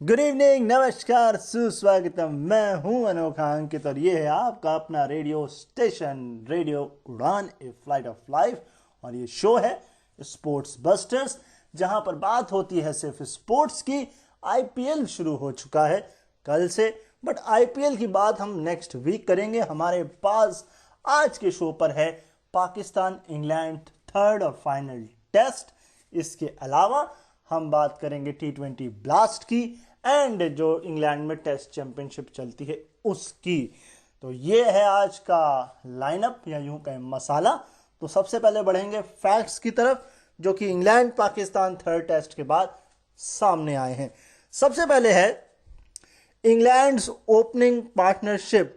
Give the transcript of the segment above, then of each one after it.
Good evening, नमस्कार, सुस्वागतम। मैं हूं अनोखा अंकित और ये है आपका अपना रेडियो स्टेशन रेडियो उड़ान ए फ्लाइट ऑफ लाइफ। और ये शो है स्पोर्ट्स बस्टर्स, जहां पर बात होती है सिर्फ स्पोर्ट्स की। आईपीएल शुरू हो चुका है कल से, बट आईपीएल की बात हम नेक्स्ट वीक करेंगे। हमारे पास आज के शो पर है पाकिस्तान इंग्लैंड थर्ड और फाइनल टेस्ट। इसके अलावा हम बात करेंगे T20 ब्लास्ट की एंड जो इंग्लैंड में टेस्ट चैंपियनशिप चलती है उसकी। तो ये है आज का लाइनअप या यूं कहें मसाला। तो सबसे पहले बढ़ेंगे फैक्ट्स की तरफ, जो कि इंग्लैंड पाकिस्तान थर्ड टेस्ट के बाद सामने आए हैं। सबसे पहले है England's opening partnership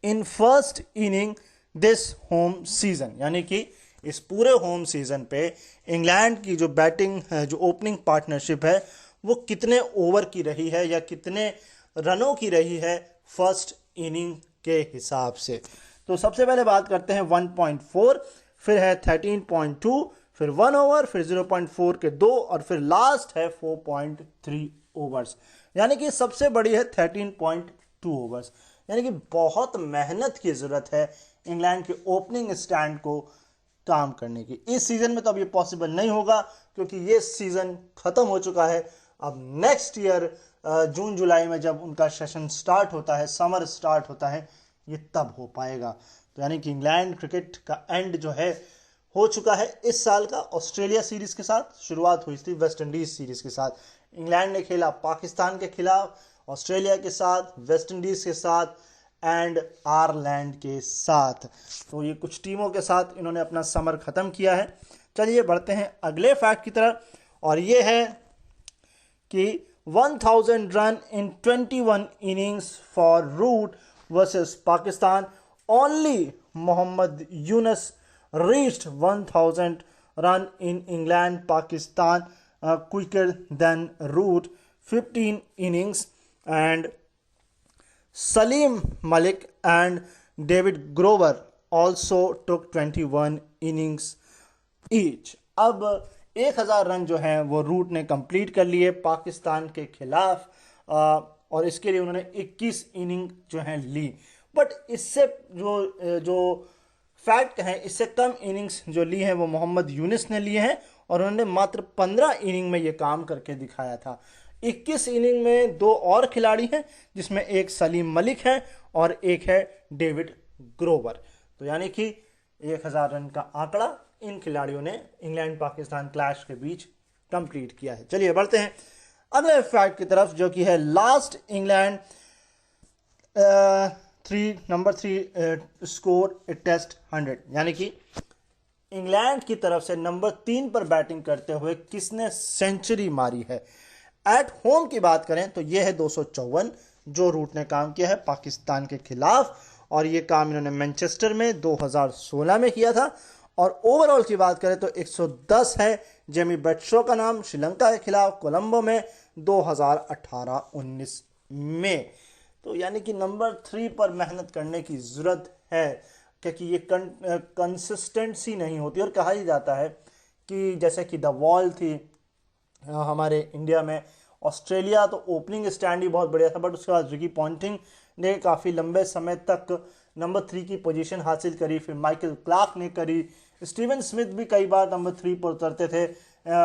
in first inning this home season, यानी कि इस पूरे होम सीजन पे इंग्लैंड की जो बैटिंग है, जो ओपनिंग पार्टनरशिप है, वो कितने ओवर की रही है या कितने रनों की रही है फर्स्ट इनिंग के हिसाब से। तो सबसे पहले बात करते हैं 1.4, फिर है 13.2, फिर 1 ओवर, फिर 0.4 के 2 और फिर लास्ट है 4.3 ओवर्स, यानी कि सबसे बड़ी है 13.2 ओवर्स। यानी कि बहुत मेहनत की ज़रूरत है इंग्लैंड के ओपनिंग स्टैंड को काम करने की। इस सीज़न में तो अब ये पॉसिबल नहीं होगा क्योंकि ये सीज़न ख़त्म हो चुका है। अब नेक्स्ट ईयर जून जुलाई में जब उनका सेशन स्टार्ट होता है, समर स्टार्ट होता है, ये तब हो पाएगा। तो यानी कि इंग्लैंड क्रिकेट का एंड जो है हो चुका है। इस साल का ऑस्ट्रेलिया सीरीज़ के साथ शुरुआत हुई थी, वेस्ट इंडीज़ सीरीज़ के साथ इंग्लैंड ने खेला पाकिस्तान के खिलाफ, ऑस्ट्रेलिया के साथ, वेस्ट इंडीज़ के साथ एंड आयरलैंड के साथ। तो ये कुछ टीमों के साथ इन्होंने अपना समर ख़त्म किया है। चलिए बढ़ते हैं अगले फैक्ट की तरफ, और ये है कि 1000 run in 21 innings for Root versus Pakistan. Only Mohammad Yunus reached 1000 run in England Pakistan quicker than Root 15 innings, and Salim Malik and David Grover also took 21 innings each. अब 1000 रन जो हैं वो रूट ने कंप्लीट कर लिए पाकिस्तान के खिलाफ, और इसके लिए उन्होंने 21 इनिंग जो हैं ली। बट इससे जो फैक्ट हैं, इससे कम इनिंग्स जो ली हैं वो मोहम्मद यूनुस ने लिए हैं, और उन्होंने मात्र 15 इनिंग में ये काम करके दिखाया था। 21 इनिंग में 2 और खिलाड़ी हैं, जिसमें एक सलीम मलिक है और एक है डेविड ग्रोवर। तो यानी कि 1000 रन का आंकड़ा इन खिलाड़ियों ने इंग्लैंड पाकिस्तान क्लैश के बीच कंप्लीट किया है। चलिए बढ़ते हैं अगले फैक्ट की तरफ, जो कि है last England number 3 score test 100, यानी कि इंग्लैंड की तरफ से नंबर 3 पर बैटिंग करते हुए किसने सेंचुरी मारी है। एट होम की बात करें तो यह है 254 जो रूट ने काम किया है पाकिस्तान के खिलाफ, और ये काम इन्होंने मैनचेस्टर में 2016 में किया था। और ओवरऑल की बात करें तो 110 है जेमी बेटशो का नाम, श्रीलंका के खिलाफ कोलंबो में 2018-19 में। तो यानी कि नंबर 3 पर मेहनत करने की ज़रूरत है, क्योंकि ये कंसिस्टेंसी नहीं होती। और कहा ही जाता है कि जैसे कि द वॉल थी हमारे इंडिया में, ऑस्ट्रेलिया तो ओपनिंग स्टैंड ही बहुत बढ़िया था, बट उसके बाद रिकी पॉन्टिंग ने काफ़ी लंबे समय तक नंबर 3 की पोजीशन हासिल करी, फिर माइकल क्लार्क ने करी, स्टीवन स्मिथ भी कई बार नंबर 3 पर उतरते थे।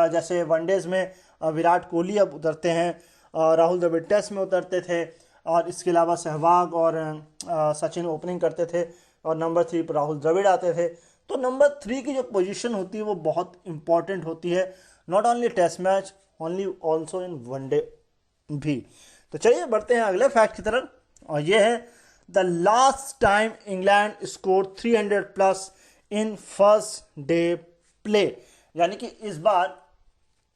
जैसे वनडेज में विराट कोहली अब उतरते हैं, राहुल द्रविड़ टेस्ट में उतरते थे, और इसके अलावा सहवाग और सचिन ओपनिंग करते थे, और नंबर 3 पर राहुल द्रविड़ आते थे। तो नंबर 3 की जो पोजीशन होती है वो बहुत इंपॉर्टेंट होती है, not only test match, only also in one day भी। तो चलिए बढ़ते हैं अगले फैक्ट की तरफ, और ये है the last time England score 300 plus in first day play, यानी कि इस बार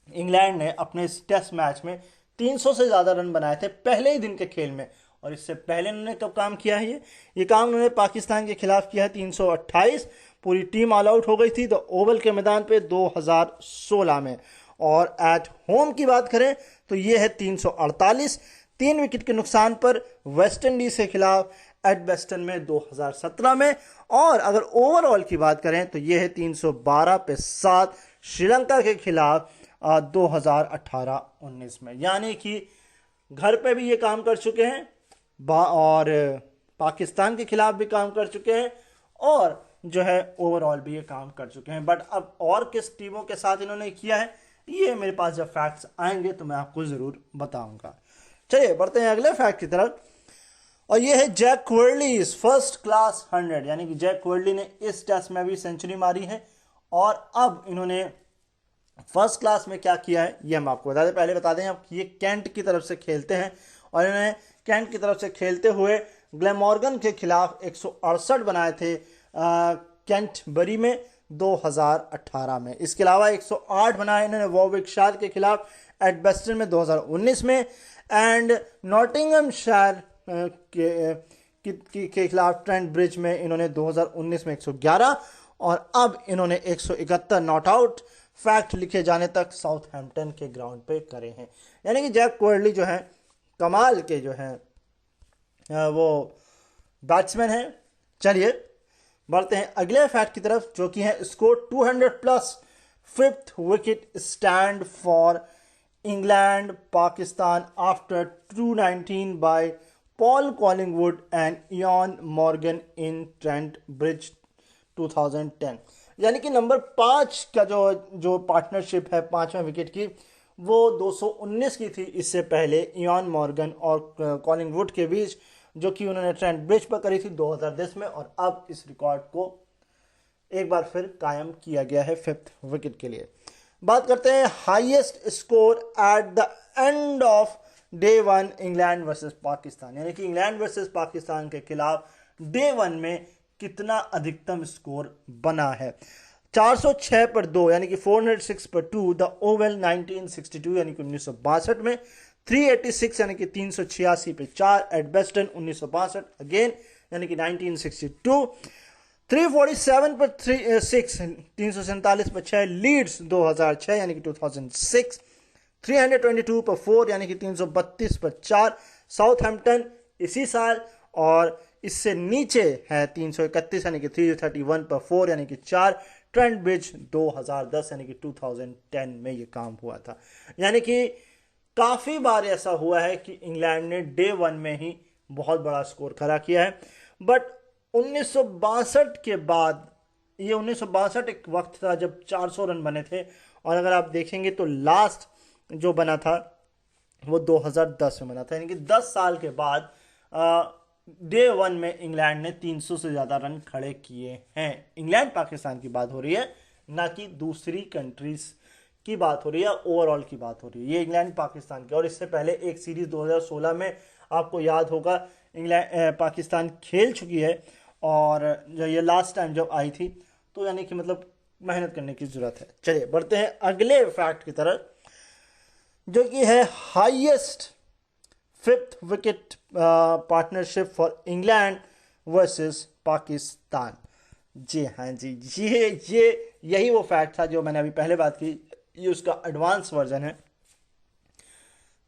इंग्लैंड ने अपने इस टेस्ट मैच में 300 से ज़्यादा रन बनाए थे पहले ही दिन के खेल में। और इससे पहले उन्होंने कब काम किया है, ये काम उन्होंने पाकिस्तान के खिलाफ किया है 328, पूरी टीम ऑल आउट हो गई थी तो ओवल के मैदान पे 2016 में। और एट होम की बात करें तो ये है 348, 3 विकेट के नुकसान पर वेस्ट इंडीज के खिलाफ एडबेस्टन में 2017 में। और अगर ओवरऑल की बात करें तो ये है 312 पे 7 श्रीलंका के खिलाफ 2018-19 में, यानी कि घर पे भी ये काम कर चुके हैं और पाकिस्तान के खिलाफ भी काम कर चुके हैं और जो है ओवरऑल भी ये काम कर चुके हैं। बट अब और किस टीमों के साथ इन्होंने किया है, ये मेरे पास जब फैक्ट्स आएंगे तो मैं आपको ज़रूर बताऊंगा। चलिए बढ़ते हैं अगले फैक्ट की तरफ, और ये है जैक वर्ली फर्स्ट क्लास 100, यानी कि जैक वर्ली ने इस टेस्ट में भी सेंचुरी मारी है और अब इन्होंने फर्स्ट क्लास में क्या किया है ये हम आपको बता दें। पहले बता दें आप, ये कैंट की तरफ से खेलते हैं और इन्होंने कैंट की तरफ से खेलते हुए ग्लेमॉर्गन के खिलाफ 168 बनाए थे कैंटबरी में 2018 में। इसके अलावा 108 बनाए इन्होंने वॉरविकशायर के खिलाफ एडबेस्टन में 2019 में, एंड नॉटिंघमशायर के खिलाफ ट्रेंट ब्रिज में इन्होंने 2019 में 111, और अब इन्होंने 171 नॉट आउट फैक्ट लिखे जाने तक साउथहैम्पटन के ग्राउंड पे करे हैं। यानी कि जैक वर्ली जो है कमाल के जो है वो बैट्समैन है। चलिए बढ़ते हैं अगले फैक्ट की तरफ, जो कि है score 200 plus fifth wicket stand for England Pakistan after 219 by Paul Collingwood and Ian Morgan in Trent bridge 2010। यानी कि नंबर 5 का जो पार्टनरशिप है 5वें विकेट की, वो 219 की थी इससे पहले इयान मॉर्गन और कॉलिंगवुड के बीच, जो कि उन्होंने ट्रेंट ब्रिज पर करी थी 2010 में, और अब इस रिकॉर्ड को एक बार फिर कायम किया गया है 5th विकेट के लिए। बात करते हैं highest score at the end of day 1 England versus Pakistan, यानी कि इंग्लैंड वर्सेस पाकिस्तान के खिलाफ डे 1 में कितना अधिकतम स्कोर बना है। 406 पर 2 यानी कि 406 पर 2 द ओवल 1962 यानी कि 1962 में, 386 यानी कि 386 पे 4 एडबेस्टन 1962 अगेन यानी कि 1962, 347 पर 6 347 पर 6 लीड्स 2006 यानी कि 2006, 322 पर 4 यानी कि 332 पर 4 साउथहैम्पटन इसी साल, और इससे नीचे है 331 यानी कि 331 पर 4 यानी कि 4 ट्रेंट ब्रिज 2010 यानी कि 2010 में ये काम हुआ था। यानी कि काफ़ी बार ऐसा हुआ है कि इंग्लैंड ने डे 1 में ही बहुत बड़ा स्कोर खड़ा किया है। बट 1962 के बाद, ये 1962 एक वक्त था जब 400 रन बने थे, और अगर आप देखेंगे तो लास्ट जो बना था वो 2010 में बना था, यानी कि 10 साल के बाद डे 1 में इंग्लैंड ने 300 से ज़्यादा रन खड़े किए हैं। इंग्लैंड पाकिस्तान की बात हो रही है, ना कि दूसरी कंट्रीज की बात हो रही है, ओवरऑल की बात हो रही है। ये इंग्लैंड पाकिस्तान की, और इससे पहले एक सीरीज 2016 में आपको याद होगा इंग्लैंड पाकिस्तान खेल चुकी है, और जो ये लास्ट टाइम जब आई थी, तो यानी कि मतलब मेहनत करने की ज़रूरत है। चलिए बढ़ते हैं अगले फैक्ट की तरफ, जो कि है highest 5th wicket partnership for England versus Pakistan. जी हाँ जी, ये यही वो फैक्ट था जो मैंने अभी पहले बात की, ये उसका एडवांस वर्जन है।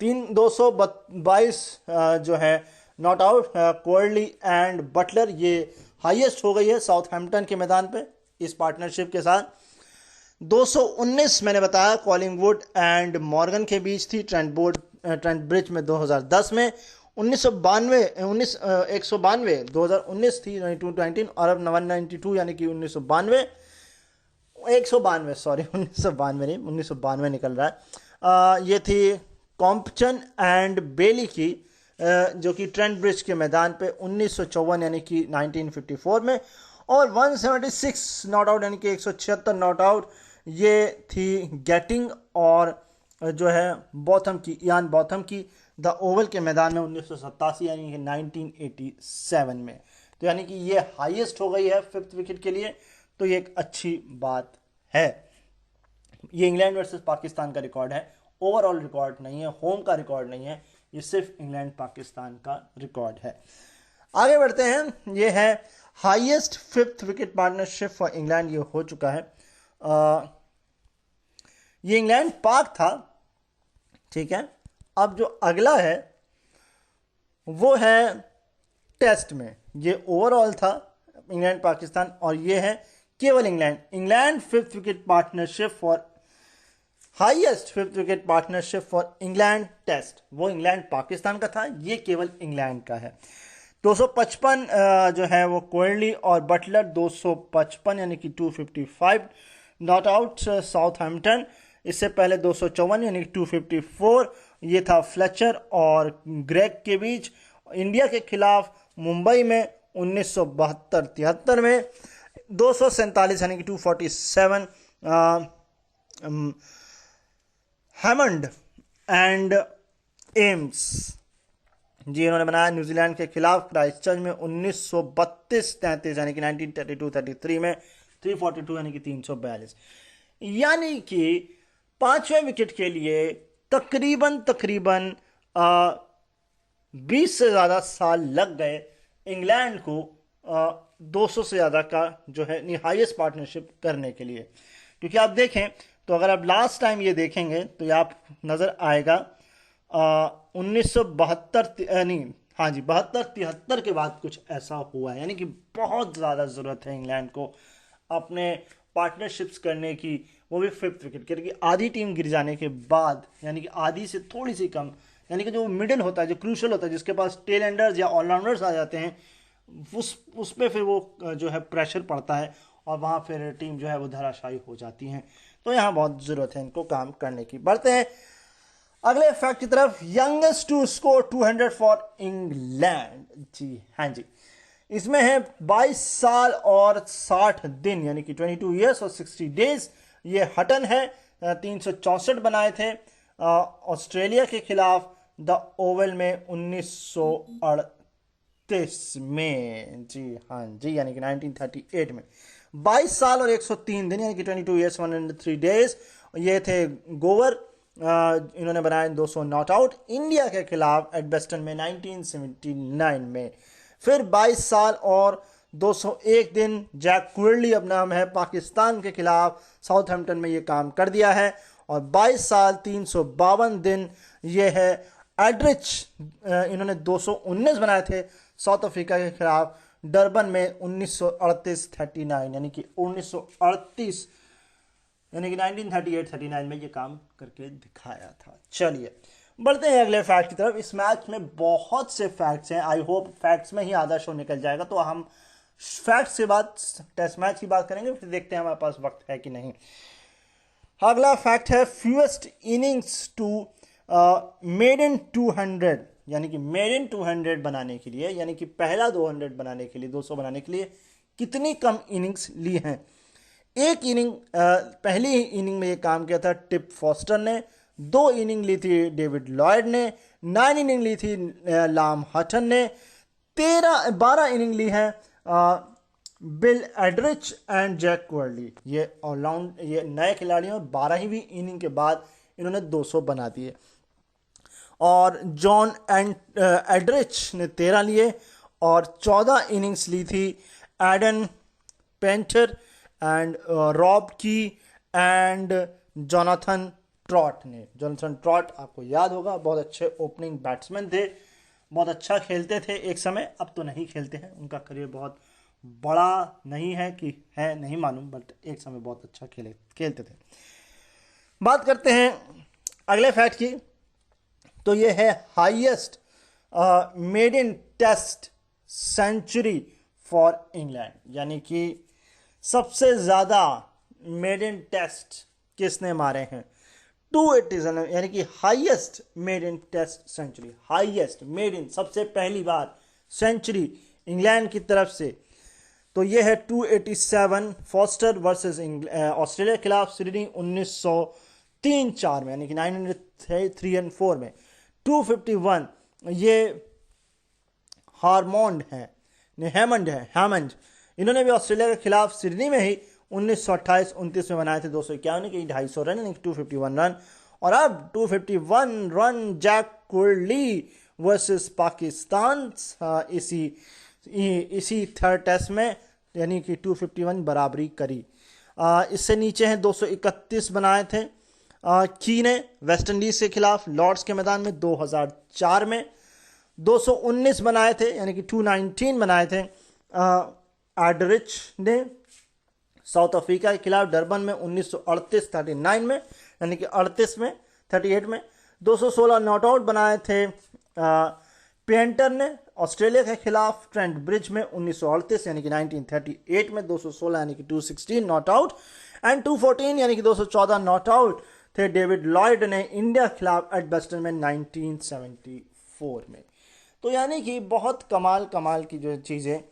222 जो है not out Kohli and Butler, ये हाईएस्ट हो गई है साउथहैम्पटन के मैदान पे इस पार्टनरशिप के साथ। 219 मैंने बताया कॉलिंगवुड एंड मॉर्गन के बीच थी ट्रेंट ब्रिज में 2010 में। 192 2019 थी 19 और अब 192 यानी कि 1992 नहीं 1992 निकल रहा है। ये थी कॉम्पटन एंड बेली की, जो कि ट्रेंट ब्रिज के मैदान पे 1954 यानी कि 1954 में, और 176 नॉट आउट यानी कि 176 नॉट आउट ये थी गेटिंग और जो है बॉथम की, इयान बॉथम की द ओवल के मैदान में 1987 यानी कि 1987 में। तो यानी कि ये हाईएस्ट हो गई है 5th विकेट के लिए, तो ये एक अच्छी बात है। ये इंग्लैंड वर्सेस पाकिस्तान का रिकॉर्ड है, ओवरऑल रिकॉर्ड नहीं है, होम का रिकॉर्ड नहीं है, ये सिर्फ इंग्लैंड पाकिस्तान का रिकॉर्ड है। आगे बढ़ते हैं, ये है highest 5th wicket partnership for England, ये हो चुका है। ये इंग्लैंड पाक था, ठीक है। अब जो अगला है वो है टेस्ट में, ये ओवरऑल था इंग्लैंड पाकिस्तान, और ये है केवल England 5th wicket partnership for highest 5th wicket partnership for England test, वो इंग्लैंड पाकिस्तान का था, ये केवल इंग्लैंड का है। 255 जो है वो कोहली और बटलर, 255 यानी कि 255 नॉट आउट साउथहैम्पटन। इससे पहले 254 यानी कि 254 ये था फ्लेचर और ग्रेग के बीच। इंडिया के खिलाफ मुंबई में 1972-73 में 247 यानी कि 247 हैमंड एंड एम्स जी इन्होंने बनाया न्यूजीलैंड के खिलाफ क्राइस्टचर्च में 1932-33 यानी कि 1932-33 में 342 यानी कि 342, यानी कि 5वें विकेट के लिए तकरीबन 20 से ज़्यादा साल लग गए इंग्लैंड को 200 से ज़्यादा का जो है हाईएस्ट पार्टनरशिप करने के लिए। क्योंकि आप देखें तो अगर आप लास्ट टाइम ये देखेंगे तो ये आप नज़र आएगा 1972 नहीं, हाँ जी 72-73 के बाद कुछ ऐसा हुआ है, यानी कि बहुत ज़्यादा ज़रूरत है इंग्लैंड को अपने पार्टनरशिप्स करने की, वो भी 5th विकेट, क्योंकि आधी टीम गिर जाने के बाद, यानी कि आधी से थोड़ी सी कम, यानी कि जो मिडिल होता है, जो क्रूशल होता है, जिसके पास टेल एंडर्स या ऑलराउंडर्स आ जाते हैं, उस पर फिर वो जो है प्रेशर पड़ता है और वहाँ फिर टीम जो है वो धराशायी हो जाती हैं। तो यहाँ बहुत ज़रूरत है इनको काम करने की। बढ़ते हैं अगले फैक्ट की तरफ। Youngest to score 200 for England, जी हाँ जी, इसमें है 22 साल और 60 दिन यानी कि 22 ईयर्स और 60 डेज। ये हटन है, 364 बनाए थे ऑस्ट्रेलिया के खिलाफ द ओवल में 1938 में, जी हाँ जी, यानी कि 1938 में। 22 साल और 103 दिन यानी कि 22 ईयर्स 103 डेज ये थे गोवर। इन्होंने बनाए 200 नॉट आउट इंडिया के खिलाफ एडबेस्टन में 1979 में। फिर 22 साल और 201 दिन जैक क्विरली अब नाम है, पाकिस्तान के खिलाफ साउथहैम्पटन में ये काम कर दिया है। और 22 साल 352 दिन ये है एड्रिच, इन्होंने 219 बनाए थे साउथ अफ्रीका के खिलाफ डरबन में 1938-39 यानी कि 1938 यानी कि 1938-39 में ये काम करके दिखाया था। चलिए बढ़ते हैं अगले फैक्ट की तरफ। इस मैच में बहुत से फैक्ट्स हैं, आई होप फैक्ट्स में ही आधा शो निकल जाएगा, तो हम फैक्ट्स के बाद टेस्ट मैच की बात करेंगे, फिर देखते हैं हमारे पास वक्त है कि नहीं। अगला फैक्ट है फ्यूएस्ट इनिंग्स टू मेडन 200 यानी कि मेडन 200 बनाने के लिए, यानी कि पहला 200 बनाने के लिए, 200 बनाने के लिए कितनी कम इनिंग्स ली हैं। एक इनिंग पहली इनिंग में ये काम किया था टिप फॉस्टर ने, 2 इनिंग ली थी डेविड लॉयड ने, 9 इनिंग ली थी लाम हटन ने, 12 इनिंग ली है बिल एडरिच एंड जैक क्विरली। ये ऑलराउंड, ये नए खिलाड़ी हैं और 12वीं इनिंग के बाद इन्होंने 200 बना दिए। और जॉन एडरिच ने 13 लिए और 14 इनिंग्स ली थी एडन पेंटर एंड रॉब की एंड जोनाथन ट्रॉट ने। जोनाथन ट्रॉट आपको याद होगा, बहुत अच्छे ओपनिंग बैट्समैन थे, बहुत अच्छा खेलते थे एक समय, अब तो नहीं खेलते हैं, उनका करियर बहुत बड़ा नहीं है कि है नहीं मालूम, बट एक समय बहुत अच्छा खेलते थे। बात करते हैं अगले फैक्ट की, तो ये है highest maiden test century for England, यानी कि सबसे ज़्यादा मेडन टेस्ट किसने मारे हैं। 287 यानी कि highest maiden test century, highest maiden, सबसे पहली बार सेंचुरी इंग्लैंड की तरफ से, तो ये है 287 फॉस्टर वर्सेस ऑस्ट्रेलिया के खिलाफ सिडनी 1903-4 में, यानी कि 903-4 में। 251 ये हैमंड, इन्होंने भी ऑस्ट्रेलिया के खिलाफ सिडनी में ही 1928-29 में बनाए थे 251 के 250 रन, यानी कि 251 रन। और अब 251 रन जैक क्विरली वर्सेस पाकिस्तान इसी थर्ड टेस्ट में, यानी कि 251 बराबरी करी। इससे नीचे हैं 231 बनाए थे की ने वेस्ट इंडीज के खिलाफ लॉर्ड्स के मैदान में 2004 में। 219 बनाए थे यानी कि 219 बनाए थे एडरिच ने साउथ अफ्रीका के खिलाफ डरबन में 1938-39 में। यानी कि 38 में 38 में 216 नॉट आउट बनाए थे पेंटर ने ऑस्ट्रेलिया के खिलाफ ट्रेंट ब्रिज में 1938 यानी कि 1938 में 216 यानी कि 216 नॉट आउट एंड 214 यानी कि 214 नॉट आउट थे डेविड लॉयड ने इंडिया के खिलाफ एडबस्टन में 1974 में। तो यानी कि बहुत कमाल की जो चीज़ें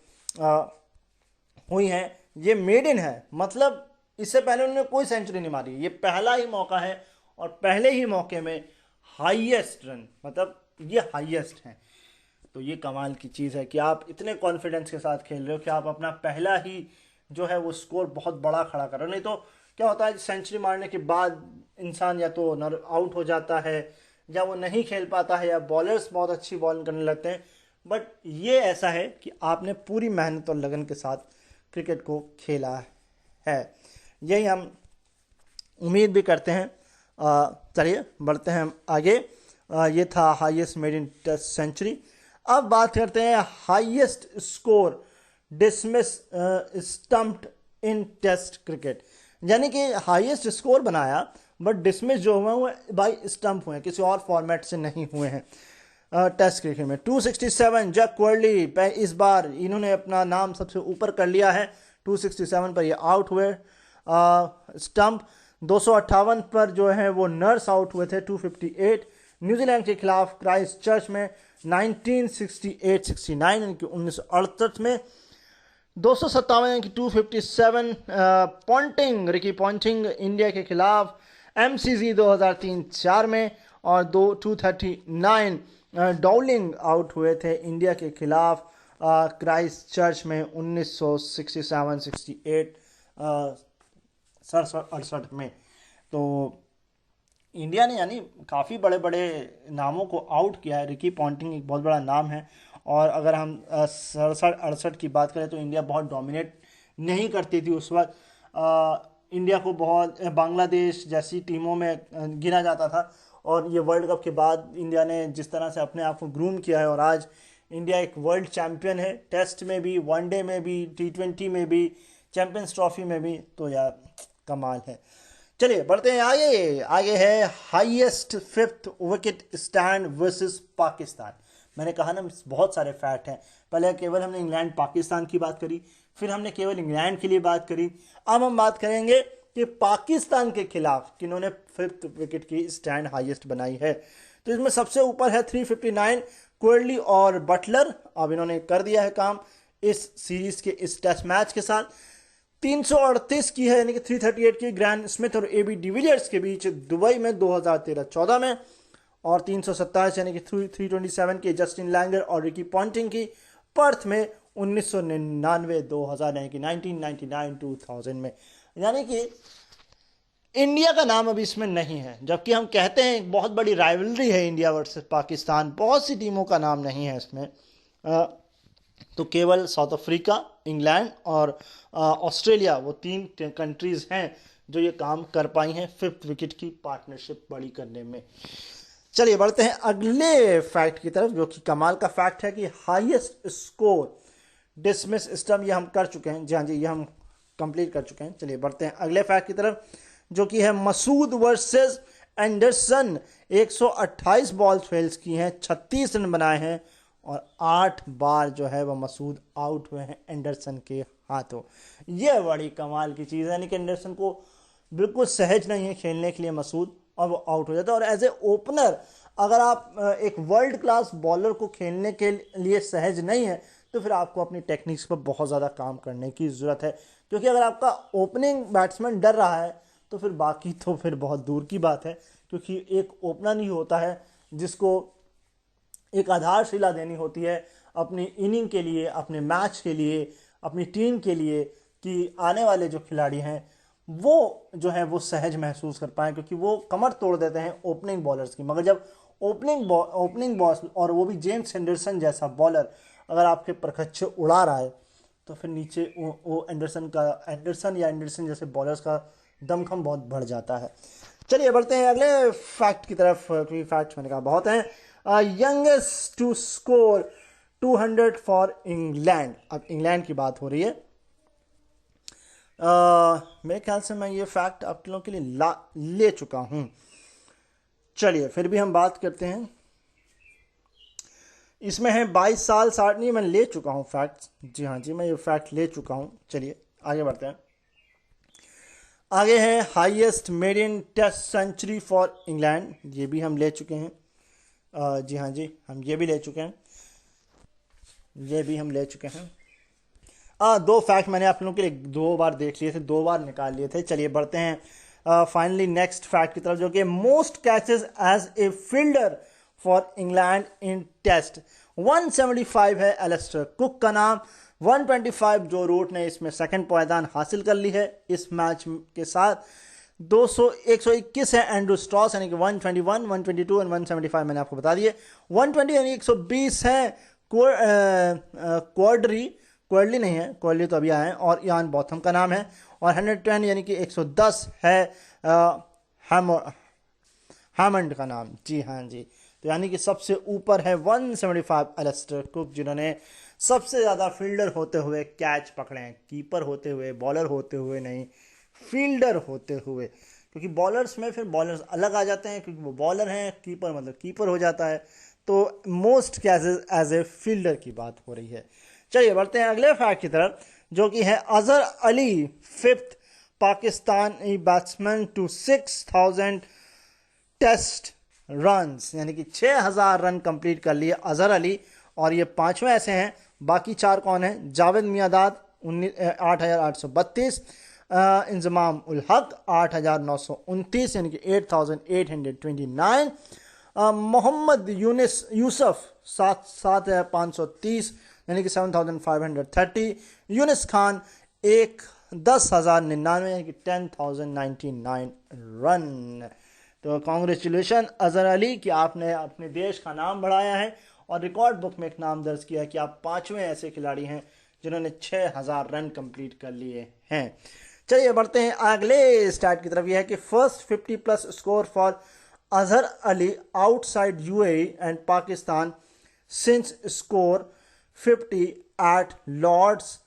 हुई हैं, ये मेड इन है, मतलब इससे पहले उन्होंने कोई सेंचुरी नहीं मारी, ये पहला ही मौका है और पहले ही मौके में हाईएस्ट रन, मतलब ये हाईएस्ट है। तो ये कमाल की चीज़ है कि आप इतने कॉन्फिडेंस के साथ खेल रहे हो कि आप अपना पहला ही जो है वो स्कोर बहुत बड़ा खड़ा कर रहे हो। नहीं तो क्या होता है, सेंचुरी मारने के बाद इंसान या तो आउट हो जाता है या वो नहीं खेल पाता है या बॉलर्स बहुत अच्छी बॉलिंग करने लगते हैं। बट ये ऐसा है कि आपने पूरी मेहनत और लगन के साथ क्रिकेट को खेला है, यही हम उम्मीद भी करते हैं। चलिए बढ़ते हैं हम आगे। ये था highest maiden test century. अब बात करते हैं highest score dismiss stumped in test cricket, यानी कि हाईएस्ट स्कोर बनाया बट डिसमिस जो हुए वो बाई स्टंप हुए, किसी और फॉर्मेट से नहीं हुए हैं टेस्ट क्रिकेट में। 267 जैक वर्ली, इस बार इन्होंने अपना नाम सबसे ऊपर कर लिया है, 267 पर ये आउट हुए स्टंप। 258 पर जो है वो नर्स आउट हुए थे 258 न्यूजीलैंड के खिलाफ क्राइस्ट चर्च में 1968-69 यानी कि 1968 में। 257 यानी कि 257 पॉन्टिंग, रिकी पॉन्टिंग इंडिया के खिलाफ MCG 2003-04 में, और 239 डाउलिंग आउट हुए थे इंडिया के खिलाफ क्राइस्ट चर्च में 1967-68 67-68 में। तो इंडिया ने यानी काफ़ी बड़े बड़े नामों को आउट किया है। रिकी पॉन्टिंग एक बहुत बड़ा नाम है, और अगर हम 67-68 की बात करें तो इंडिया बहुत डोमिनेट नहीं करती थी उस वक्त। इंडिया को बहुत बांग्लादेश जैसी टीमों में गिना जाता था, और ये वर्ल्ड कप के बाद इंडिया ने जिस तरह से अपने आप को ग्रूम किया है, और आज इंडिया एक वर्ल्ड चैम्पियन है, टेस्ट में भी, वनडे में भी, T20 में भी, चैम्पियंस ट्रॉफी में भी। तो यार कमाल है। चलिए बढ़ते हैं आगे है highest 5th wicket stand versus Pakistan. मैंने कहा ना बहुत सारे फैक्ट हैं, पहले केवल हमने इंग्लैंड पाकिस्तान की बात करी, फिर हमने केवल इंग्लैंड के लिए बात करी, अब हम बात करेंगे कि पाकिस्तान के खिलाफ किन्होंने 5th विकेट की स्टैंड हाईएस्ट बनाई है। तो इसमें सबसे ऊपर है 359 कोहली और बटलर, अब इन्होंने कर दिया है काम इस सीरीज के इस टेस्ट मैच के साथ। 338 की है यानी कि 338 की ग्रैंड स्मिथ और AB डिविलियर्स के बीच दुबई में 2013-14 में, और 327 यानी कि 327 की जस्टिन लैंगर और रिकी पॉन्टिंग की पर्थ में 1999-2000 यानी कि 1999-2000 में। यानी कि इंडिया का नाम अभी इसमें नहीं है, जबकि हम कहते हैं एक बहुत बड़ी राइवलरी है इंडिया वर्सेस पाकिस्तान, बहुत सी टीमों का नाम नहीं है इसमें। तो केवल साउथ अफ्रीका, इंग्लैंड और ऑस्ट्रेलिया, वो 3 कंट्रीज हैं जो ये काम कर पाई हैं 5th विकेट की पार्टनरशिप बड़ी करने में। चलिए बढ़ते हैं अगले फैक्ट की तरफ, जो कि कमाल का फैक्ट है कि हाईएस्ट स्कोर डिसमिस स्टम्प, ये हम कर चुके हैं, जी हाँ जी, ये हम कंप्लीट कर चुके हैं। चलिए बढ़ते हैं अगले फैक्ट की तरफ, जो कि है मसूद वर्सेस एंडरसन। 128 बॉल फेल्स की हैं, 36 रन बनाए हैं, और 8 बार जो है वह मसूद आउट हुए हैं एंडरसन के हाथों। यह बड़ी कमाल की चीज़ है, यानी कि एंडरसन को बिल्कुल सहज नहीं है खेलने के लिए मसूद, और वो आउट हो जाता है। और एज ए ओपनर अगर आप एक वर्ल्ड क्लास बॉलर को खेलने के लिए सहज नहीं है, तो फिर आपको अपनी टेक्निक्स पर बहुत ज़्यादा काम करने की ज़रूरत है, क्योंकि अगर आपका ओपनिंग बैट्समैन डर रहा है तो फिर बाकी तो फिर बहुत दूर की बात है, क्योंकि एक ओपनर ही होता है जिसको एक आधारशिला देनी होती है अपनी इनिंग के लिए, अपने मैच के लिए, अपनी टीम के लिए, कि आने वाले जो खिलाड़ी हैं वो जो है वो सहज महसूस कर पाएँ, क्योंकि वो कमर तोड़ देते हैं ओपनिंग बॉलर्स की। मगर जब ओपनिंग बॉल, और वो भी जेम्स एंडरसन जैसा बॉलर, अगर आपके परखच्चे उड़ा रहा है, तो फिर नीचे वो एंडरसन जैसे बॉलर्स का दमखम बहुत बढ़ जाता है। चलिए बढ़ते हैं अगले फैक्ट की तरफ, क्योंकि फैक्ट मैंने कहा बहुत हैं। Youngest to score 200 for England, अब इंग्लैंड की बात हो रही है। मेरे ख्याल से मैं ये फैक्ट आप लोगों के लिए ले चुका हूँ। चलिए फिर भी हम बात करते हैं। इसमें है 22 साल 60, नहीं मैं ले चुका हूँ फैक्ट। जी हाँ जी, मैं ये फैक्ट ले चुका हूँ। चलिए आगे बढ़ते हैं। आगे है highest maiden test century for England, ये भी हम ले चुके हैं। जी हाँ जी, हम ये भी ले चुके हैं, ये भी हम ले चुके हैं। दो फैक्ट मैंने आप लोगों के लिए 2 बार देख लिए थे, 2 बार निकाल लिए थे। चलिए बढ़ते हैं फाइनली नेक्स्ट फैक्ट की तरफ, जो कि most catches as a fielder for England in test. 175 है एलिस्टर कुक का नाम। 125 जो रूट ने इसमें सेकंड पायदान हासिल कर ली है इस मैच के साथ। 121 है एंड्रू स्ट्रॉस, यानी कि 121, 122 और 175 मैंने आपको बता दिए। 120 यानी 120 है क्वार्डली नहीं है, क्वार्डली तो अभी आए हैं, और इयान बॉथम का नाम है। और 110 यानी कि 110 है हैमंड का नाम। जी हाँ जी, तो यानी कि सबसे ऊपर है 175 एलिस्टर कुक, जिन्होंने सबसे ज़्यादा फील्डर होते हुए कैच पकड़े हैं। कीपर होते हुए, बॉलर होते हुए नहीं, फील्डर होते हुए, क्योंकि बॉलर्स में फिर बॉलर्स अलग आ जाते हैं, क्योंकि वो बॉलर हैं, कीपर मतलब कीपर हो जाता है। तो most catches as a fielder की बात हो रही है। चलिए बढ़ते हैं अगले फैक्ट की तरफ, जो कि है Azhar Ali fifth Pakistani batsman to 6000 test runs, यानी कि 6000 रन कंप्लीट कर लिए अजहर अली, और ये पांचवें ऐसे हैं। बाकी 4 कौन हैं? जावेद मियांदाद 8832, इंजमाम उल हक 8929 यानी कि 8829, मोहम्मद यूसुफ 7530 यानी कि 7530, यूनिस खान 10,099 यानी कि 10,099 रन। तो कॉन्ग्रेचुलेशन अजहर अली कि आपने अपने देश का नाम बढ़ाया है और रिकॉर्ड बुक में एक नाम दर्ज किया है कि आप 5वें ऐसे खिलाड़ी हैं जिन्होंने 6000 रन कंप्लीट कर लिए हैं। चलिए बढ़ते हैं अगले स्टार्ट की तरफ। यह है कि first 50 plus score for Azhar Ali outside UAE and Pakistan since score 50 at Lord's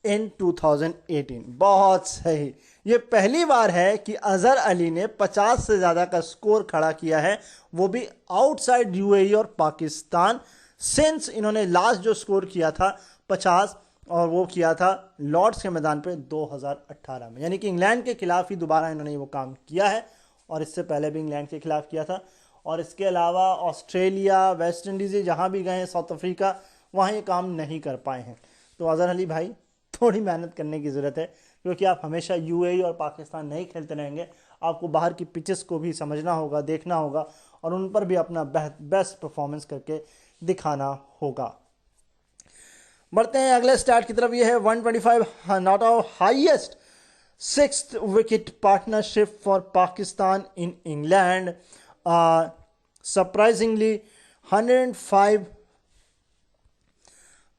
in 2018। बहुत सही, ये पहली बार है कि अजहर अली ने 50 से ज़्यादा का स्कोर खड़ा किया है, वो भी आउटसाइड यूएई और पाकिस्तान। सिंस इन्होंने लास्ट जो स्कोर किया था 50, और वो किया था लॉर्ड्स के मैदान पे 2018 में, यानी कि इंग्लैंड के खिलाफ ही दोबारा इन्होंने वो काम किया है, और इससे पहले भी इंग्लैंड के खिलाफ किया था। और इसके अलावा ऑस्ट्रेलिया, वेस्ट इंडीज़, जहाँ भी गए, साउथ अफ्रीका, वहाँ ये काम नहीं कर पाए हैं। तो अजहर अली भाई थोड़ी मेहनत करने की ज़रूरत है, क्योंकि आप हमेशा यूएई और पाकिस्तान नहीं खेलते रहेंगे। आपको बाहर की पिचेस को भी समझना होगा, देखना होगा, और उन पर भी अपना बेस्ट परफॉर्मेंस करके दिखाना होगा। बढ़ते हैं अगले स्टार्ट की तरफ। ये है 125 not out highest 6th wicket partnership for Pakistan in England. Surprisingly 105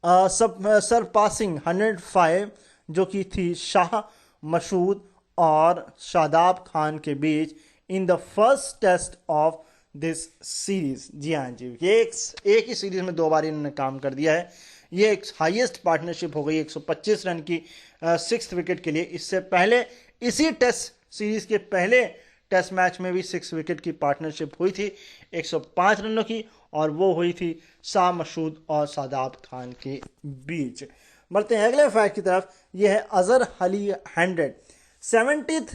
surpassing 105, जो कि थी शाह मसूद और शादाब खान के बीच in the first test of this series. जी हाँ जी, ये एक ही सीरीज में 2 बार इन्होंने काम कर दिया है। ये एक हाईएस्ट पार्टनरशिप हो गई 125 रन की 6th विकेट के लिए। इससे पहले इसी टेस्ट सीरीज के पहले टेस्ट मैच में भी 6 विकेट की पार्टनरशिप हुई थी 105 रनों की, और वो हुई थी शाह मसूद और शादाब खान के बीच। बढ़ते हैं अगले फैक्ट की तरफ। यह है अजहर अली 170th,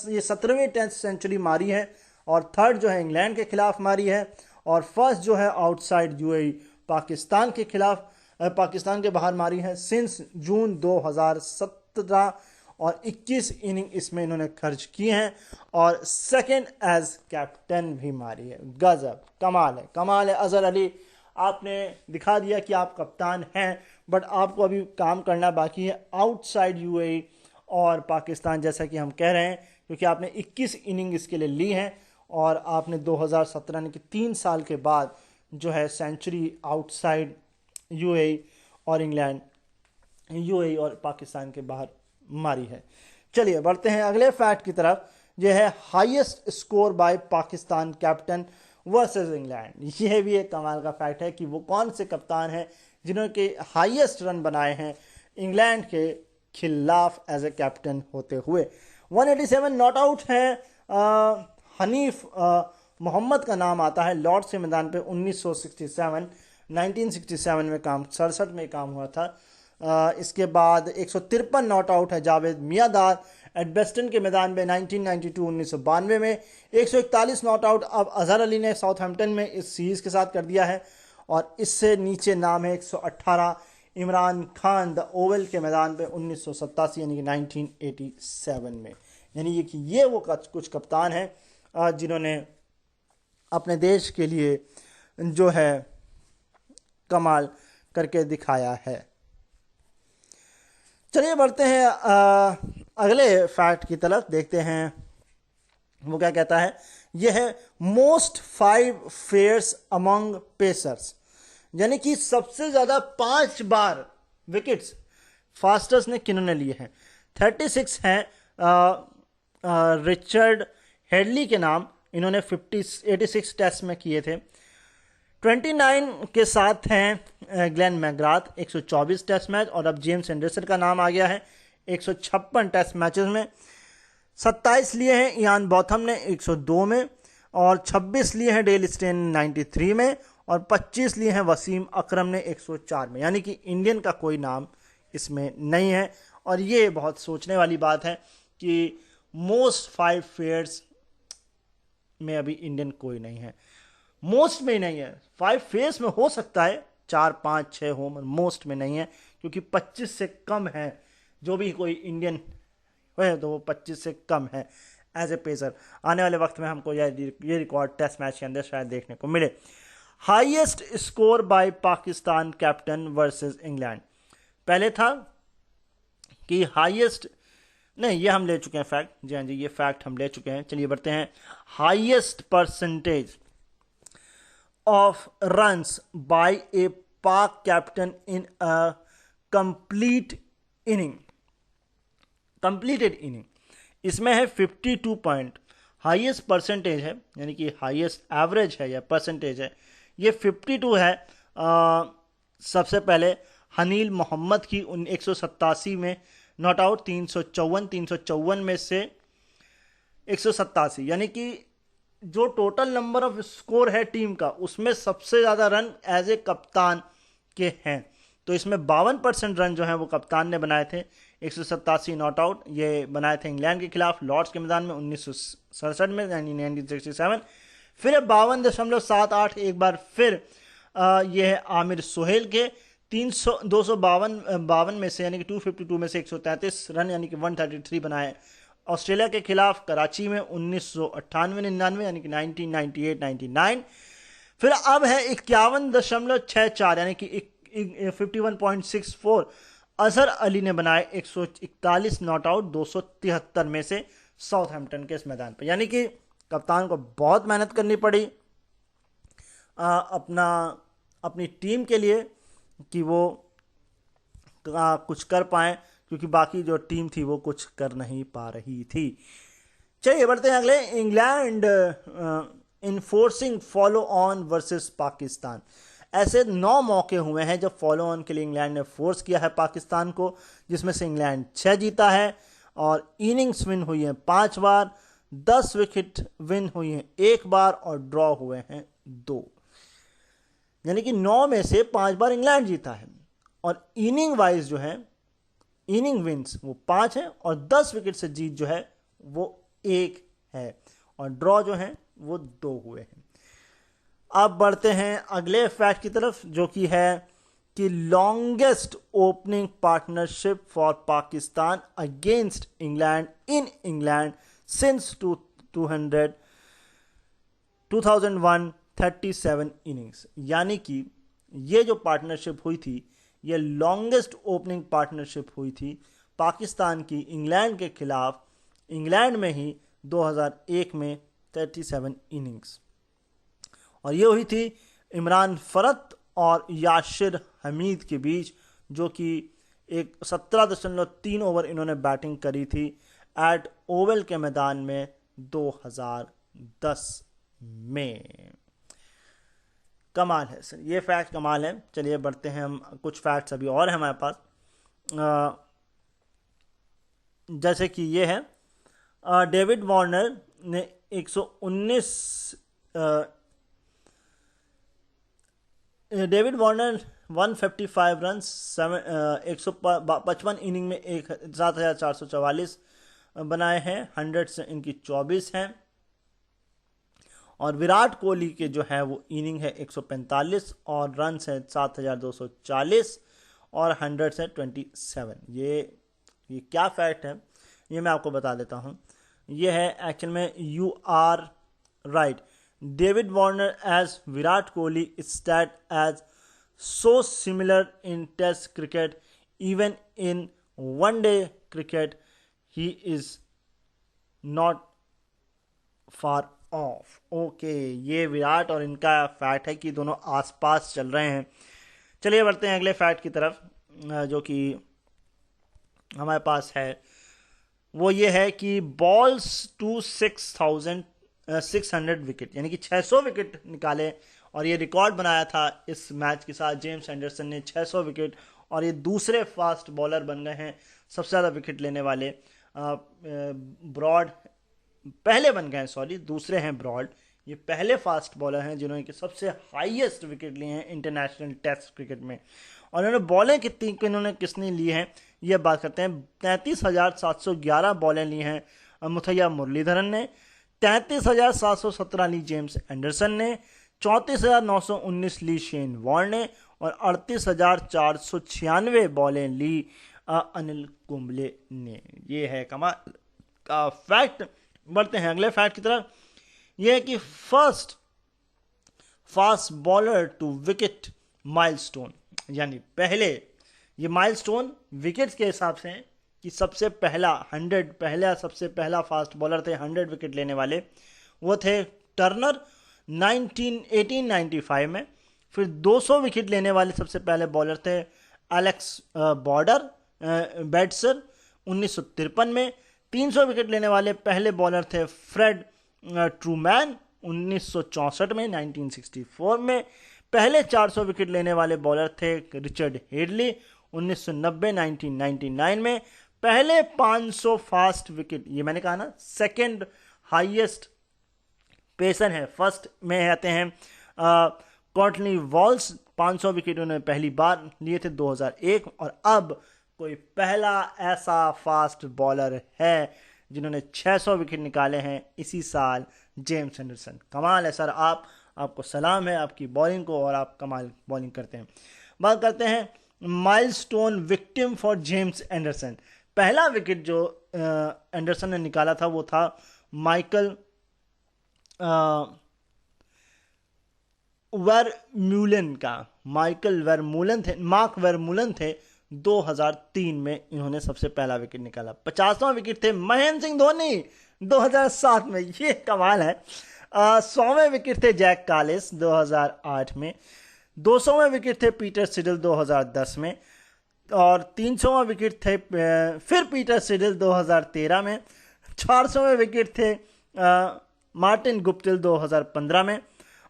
ये 17वीं टेस्ट सेंचुरी मारी है, और थर्ड जो है इंग्लैंड के खिलाफ मारी है, और फर्स्ट जो है आउटसाइड यूएई पाकिस्तान के खिलाफ, पाकिस्तान के बाहर मारी है सिंस जून 2017, और 21 इनिंग इसमें इन्होंने खर्च किए हैं, और सेकंड एज कैप्टन भी मारी है। गजब, कमाल है अजहर अली, आपने दिखा दिया कि आप कप्तान हैं, बट आपको अभी काम करना बाकी है आउटसाइड यूएई और पाकिस्तान, जैसा कि हम कह रहे हैं, क्योंकि आपने 21 इनिंग इसके लिए ली हैं, और आपने 2017 यानी कि 3 साल के बाद जो है सेंचुरी आउटसाइड यूएई और इंग्लैंड, यूएई और पाकिस्तान के बाहर मारी है। चलिए बढ़ते हैं अगले फैक्ट की तरफ। यह है highest score bye Pakistan captain versus England. यह भी एक कमाल का फैक्ट है कि वो कौन से कप्तान हैं जिन्होंने के हाईएस्ट रन बनाए हैं इंग्लैंड के खिलाफ एज ए कैप्टन होते हुए। 187 नॉट आउट है। हनीफ मोहम्मद का नाम आता है लॉर्ड्स के मैदान पे 1967 में काम 67 में काम हुआ था। इसके बाद 153 नॉट आउट है जावेद मियादार एडबेस्टन के मैदान में 1992 में। 141 नॉट आउट अब अजहर अली ने साउथहैम्पटन में इस सीरीज़ के साथ कर दिया है। और इससे नीचे नाम है 118 इमरान खान द ओवल के मैदान पे 1987 यानी कि 1987 में। यानी कि ये वो कुछ कप्तान हैं जिन्होंने अपने देश के लिए जो है कमाल करके दिखाया है। चलिए बढ़ते हैं अगले फैक्ट की तरफ, देखते हैं वो क्या कहता है। यह है मोस्ट 5 फेयर्स अमंग पेसर्स, यानी कि सबसे ज़्यादा 5 बार विकेट्स फास्टर्स ने किन्होंने लिए हैं। 36 हैं रिचर्ड हेडली के नाम, इन्होंने 86 टेस्ट में किए थे। 29 के साथ हैं ग्लेन मैकग्राथ 124 टेस्ट मैच, और अब जेम्स एंडरसन का नाम आ गया है 156 टेस्ट मैचेस में। 27 लिए हैं इयान बॉथम ने 102 में, और 26 लिए हैं डेल स्टेन 93 में, और 25 लिए हैं वसीम अकरम ने 104 में। यानी कि इंडियन का कोई नाम इसमें नहीं है। और ये बहुत सोचने वाली बात है कि मोस्ट 5 फेयर्स में अभी इंडियन कोई नहीं है। मोस्ट में ही नहीं है, 5 फेयर्स में हो सकता है 4, 5, 6 हो, मोस्ट में नहीं है, क्योंकि 25 से कम है जो भी कोई इंडियन है तो वो 25 से कम है एज ए पेसर। आने वाले वक्त में हमको ये रिकॉर्ड टेस्ट मैच के अंदर शायद देखने को मिले। Highest score bye Pakistan captain versus England, पहले था कि हाईएस्ट नहीं, ये हम ले चुके हैं फैक्ट। जी हाँ जी, ये फैक्ट हम ले चुके हैं। चलिए बढ़ते हैं। Highest percentage of runs by a Pak captain in a completed inning, इसमें है 52 पॉइंट। हाईएस्ट परसेंटेज है, यानी कि हाईएस्ट एवरेज है या परसेंटेज है, ये 52 है। सबसे पहले हनील मोहम्मद की 187 में नॉट आउट, 354 में से 187, यानी कि जो टोटल नंबर ऑफ स्कोर है टीम का उसमें सबसे ज़्यादा रन एज ए कप्तान के हैं। तो इसमें 52% रन जो हैं वो कप्तान ने बनाए थे। 187 नॉट आउट ये बनाए थे इंग्लैंड के खिलाफ लॉर्ड्स के मैदान में 1967 में, यानी 1967। फिर 52.78 एक बार फिर ये है आमिर सोहेल के 252 में से, यानी कि 252 में से 133 रन, यानी कि 133 बनाए ऑस्ट्रेलिया के खिलाफ कराची में 1998-99, यानी कि 1998-99। फिर अब है 51.64, यानी कि 51.64 अजहर अली ने बनाए 141 नॉट आउट 273 में से साउथहैम्पटन के इस मैदान पर। यानी कि कप्तान को बहुत मेहनत करनी पड़ी अपनी टीम के लिए कि वो कुछ कर पाए, क्योंकि बाकी जो टीम थी वो कुछ कर नहीं पा रही थी। चलिए बढ़ते हैं अगले। England enforcing follow on versus Pakistan, ऐसे 9 मौके हुए हैं जब फॉलो ऑन के लिए इंग्लैंड ने फोर्स किया है पाकिस्तान को, जिसमें से इंग्लैंड 6 जीता है, और इनिंग्स विन हुई है 5 बार, 10 विकेट विन हुई हैं 1 बार, और ड्रॉ हुए हैं 2। यानी कि 9 में से 5 बार इंग्लैंड जीता है। और इनिंग वाइज जो है, इनिंग विन्स वो 5 है, और 10 विकेट से जीत जो है वो 1 है, और ड्रॉ जो है वो 2 हुए हैं। अब बढ़ते हैं अगले फैक्ट की तरफ, जो कि है कि longest opening partnership for Pakistan against England in England since 2001 37 innings. यानी कि ये जो पार्टनरशिप हुई थी ये लॉन्गेस्ट ओपनिंग पार्टनरशिप हुई थी पाकिस्तान की इंग्लैंड के खिलाफ, इंग्लैंड में ही 2001 में 37 इनिंग्स। और ये हुई थी इमरान फरत और याशिर हमीद के बीच, जो कि एक 17.3 ओवर इन्होंने बैटिंग करी थी एट ओवल के मैदान में 2010 में। कमाल है सर, ये फैक्ट कमाल है। चलिए बढ़ते हैं हम, कुछ फैक्ट्स अभी और हैं हमारे पास। जैसे कि ये है, डेविड वार्नर ने 119 डेविड वार्नर 155 रन 155 इनिंग में 7,444 बनाए हैं, 100 से इनकी 24 हैं। और विराट कोहली के जो है वो इनिंग है 145 और रन है 7,240 और 100 से 27। ये क्या फैक्ट है ये मैं आपको बता देता हूँ। ये है एक्चुअल में you are right, David Warner as Virat Kohli stat as so similar in test cricket, even in one day cricket he is not far off। Okay, ये विराट और इनका फैक्ट है कि दोनों आसपास चल रहे हैं। चलिए बढ़ते हैं अगले फैक्ट की तरफ, जो कि हमारे पास है। वो ये है कि बॉल्स टू 6,600 विकेट, यानी कि 600 विकेट निकाले और ये रिकॉर्ड बनाया था इस मैच के साथ। जेम्स एंडरसन ने 600 विकेट और ये दूसरे फास्ट बॉलर बन गए हैं सबसे ज़्यादा विकेट लेने वाले। ब्रॉड पहले बन गए हैं, सॉरी दूसरे हैं ब्रॉड, ये पहले फास्ट बॉलर हैं जिन्होंने कि सबसे हाईएस्ट विकेट लिए हैं इंटरनेशनल टेस्ट क्रिकेट में। और इन्होंने बॉलें किसने ली हैं ये बात करते हैं। 33,711 बॉलें ली हैं मुथैया मुरलीधरन ने, 33,717 ली जेम्स एंडरसन ने, 34,919 ली शेन वॉर्न ने और 38,496 बॉलें ली अनिल कुंबले ने। ये है कमाल का फैक्ट। बढ़ते हैं अगले फैक्ट की तरफ। यह है कि first fast bowler to wicket milestone, यानी पहले, ये माइलस्टोन विकेट्स के हिसाब से है कि सबसे पहला सबसे पहला फास्ट बॉलर थे 100 विकेट लेने वाले, वो थे टर्नर 1895 में। फिर 200 विकेट लेने वाले सबसे पहले बॉलर थे एलेक्स बेडसर 1953 में। 300 विकेट लेने वाले पहले बॉलर थे फ्रेड ट्रूमैन 1964 में, 1964 में। पहले 400 विकेट लेने वाले बॉलर थे रिचर्ड हेडली 1990, 1999 में। पहले 500 फास्ट विकेट, ये मैंने कहा ना सेकंड हाईएस्ट पेसर है, फर्स्ट में आते हैं कॉर्टनी वॉल्स, 500 विकेट उन्होंने पहली बार लिए थे 2001। और अब कोई पहला ऐसा फास्ट बॉलर है जिन्होंने 600 विकेट निकाले हैं इसी साल, जेम्स एंडरसन। कमाल है सर, आपको सलाम है आपकी बॉलिंग को, और आप कमाल बॉलिंग करते हैं। बात करते हैं milestone victim for James Anderson. पहला विकेट जो एंडरसन ने निकाला था वो था माइकल वेरम्यूलन का। मार्क वेरमूलन थे 2003 में, इन्होंने सबसे पहला विकेट निकाला। 50वां विकेट थे महेंद्र सिंह धोनी 2007 में, ये कमाल है। 100वें विकेट थे जैक कालिस 2008 में। 200वें विकेट थे पीटर सिडल 2010 में। और 300वां विकेट थे फिर पीटर सिडल 2013 में। 400वें विकेट थे मार्टिन गुप्टिल 2015 में।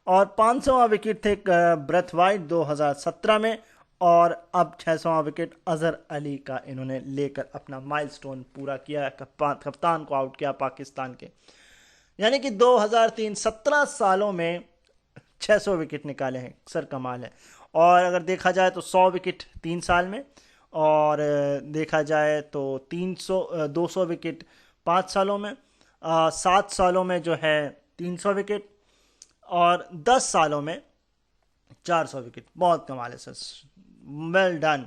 और 500वां विकेट थे ब्रेथवाइट 2017 में। और अब 600वां विकेट अजहर अली का इन्होंने लेकर अपना माइलस्टोन पूरा किया, कप्तान को आउट किया पाकिस्तान के। यानी कि 2003 17 सालों में 600 विकेट निकाले हैं सर, कमाल है। और अगर देखा जाए तो 100 विकेट 3 साल में, और देखा जाए तो 200 विकेट 5 सालों में, 7 सालों में जो है 300 विकेट, और 10 सालों में 400 विकेट। बहुत कमाल है सर, वेल डन।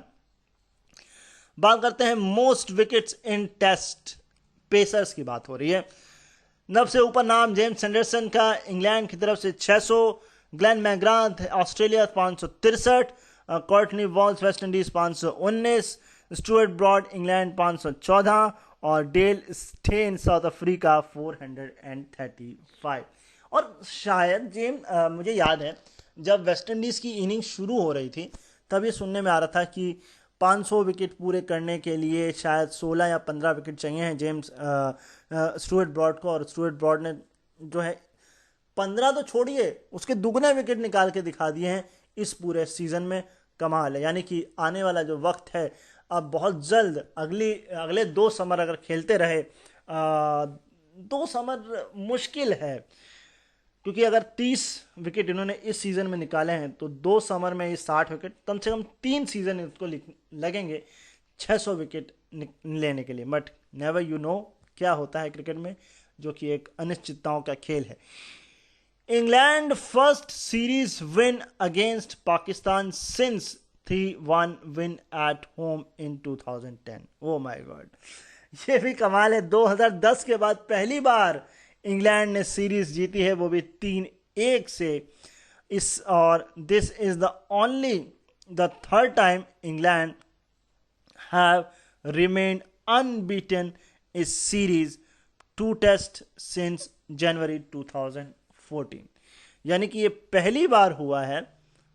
बात करते हैं most wickets in test pacers की बात हो रही है। सबसे ऊपर नाम जेम्स एंडरसन का, इंग्लैंड की तरफ से 600, Glenn McGrath Australia 563, Courtney Walsh West Indies 519, Stuart Broad England 514 और डेल स्टेन साउथ अफ्रीका 435। और शायद मुझे याद है जब वेस्ट इंडीज़ की इनिंग शुरू हो रही थी तब ये सुनने में आ रहा था कि 500 विकेट पूरे करने के लिए शायद 16 या 15 विकेट चाहिए हैं स्टुअर्ट ब्रॉड को। और स्टुअर्ट ब्रॉड ने जो है 15 तो छोड़िए, उसके दुगने विकेट निकाल के दिखा दिए हैं इस पूरे सीज़न में। कमाल है। यानी कि आने वाला जो वक्त है अब बहुत जल्द अगले 2 समर अगर खेलते रहे, 2 समर मुश्किल है, क्योंकि अगर 30 विकेट इन्होंने इस सीज़न में निकाले हैं तो 2 समर में ये 60 विकेट, कम से कम 3 सीज़न इसको लगेंगे 600 विकेट लेने के लिए। बट नेवर यू नो क्या होता है क्रिकेट में, जो कि एक अनिश्चितताओं का खेल है। England first series win against Pakistan since 3-1 win at home in 2010। Oh my God, ये भी कमाल है। 2010 के बाद पहली बार इंग्लैंड ने सीरीज जीती है, वो भी 3-1 से। और this is the third time England have remained unbeaten इस सीरीज 2 टेस्ट सिंस जनवरी 2014। यानी कि ये पहली बार हुआ है,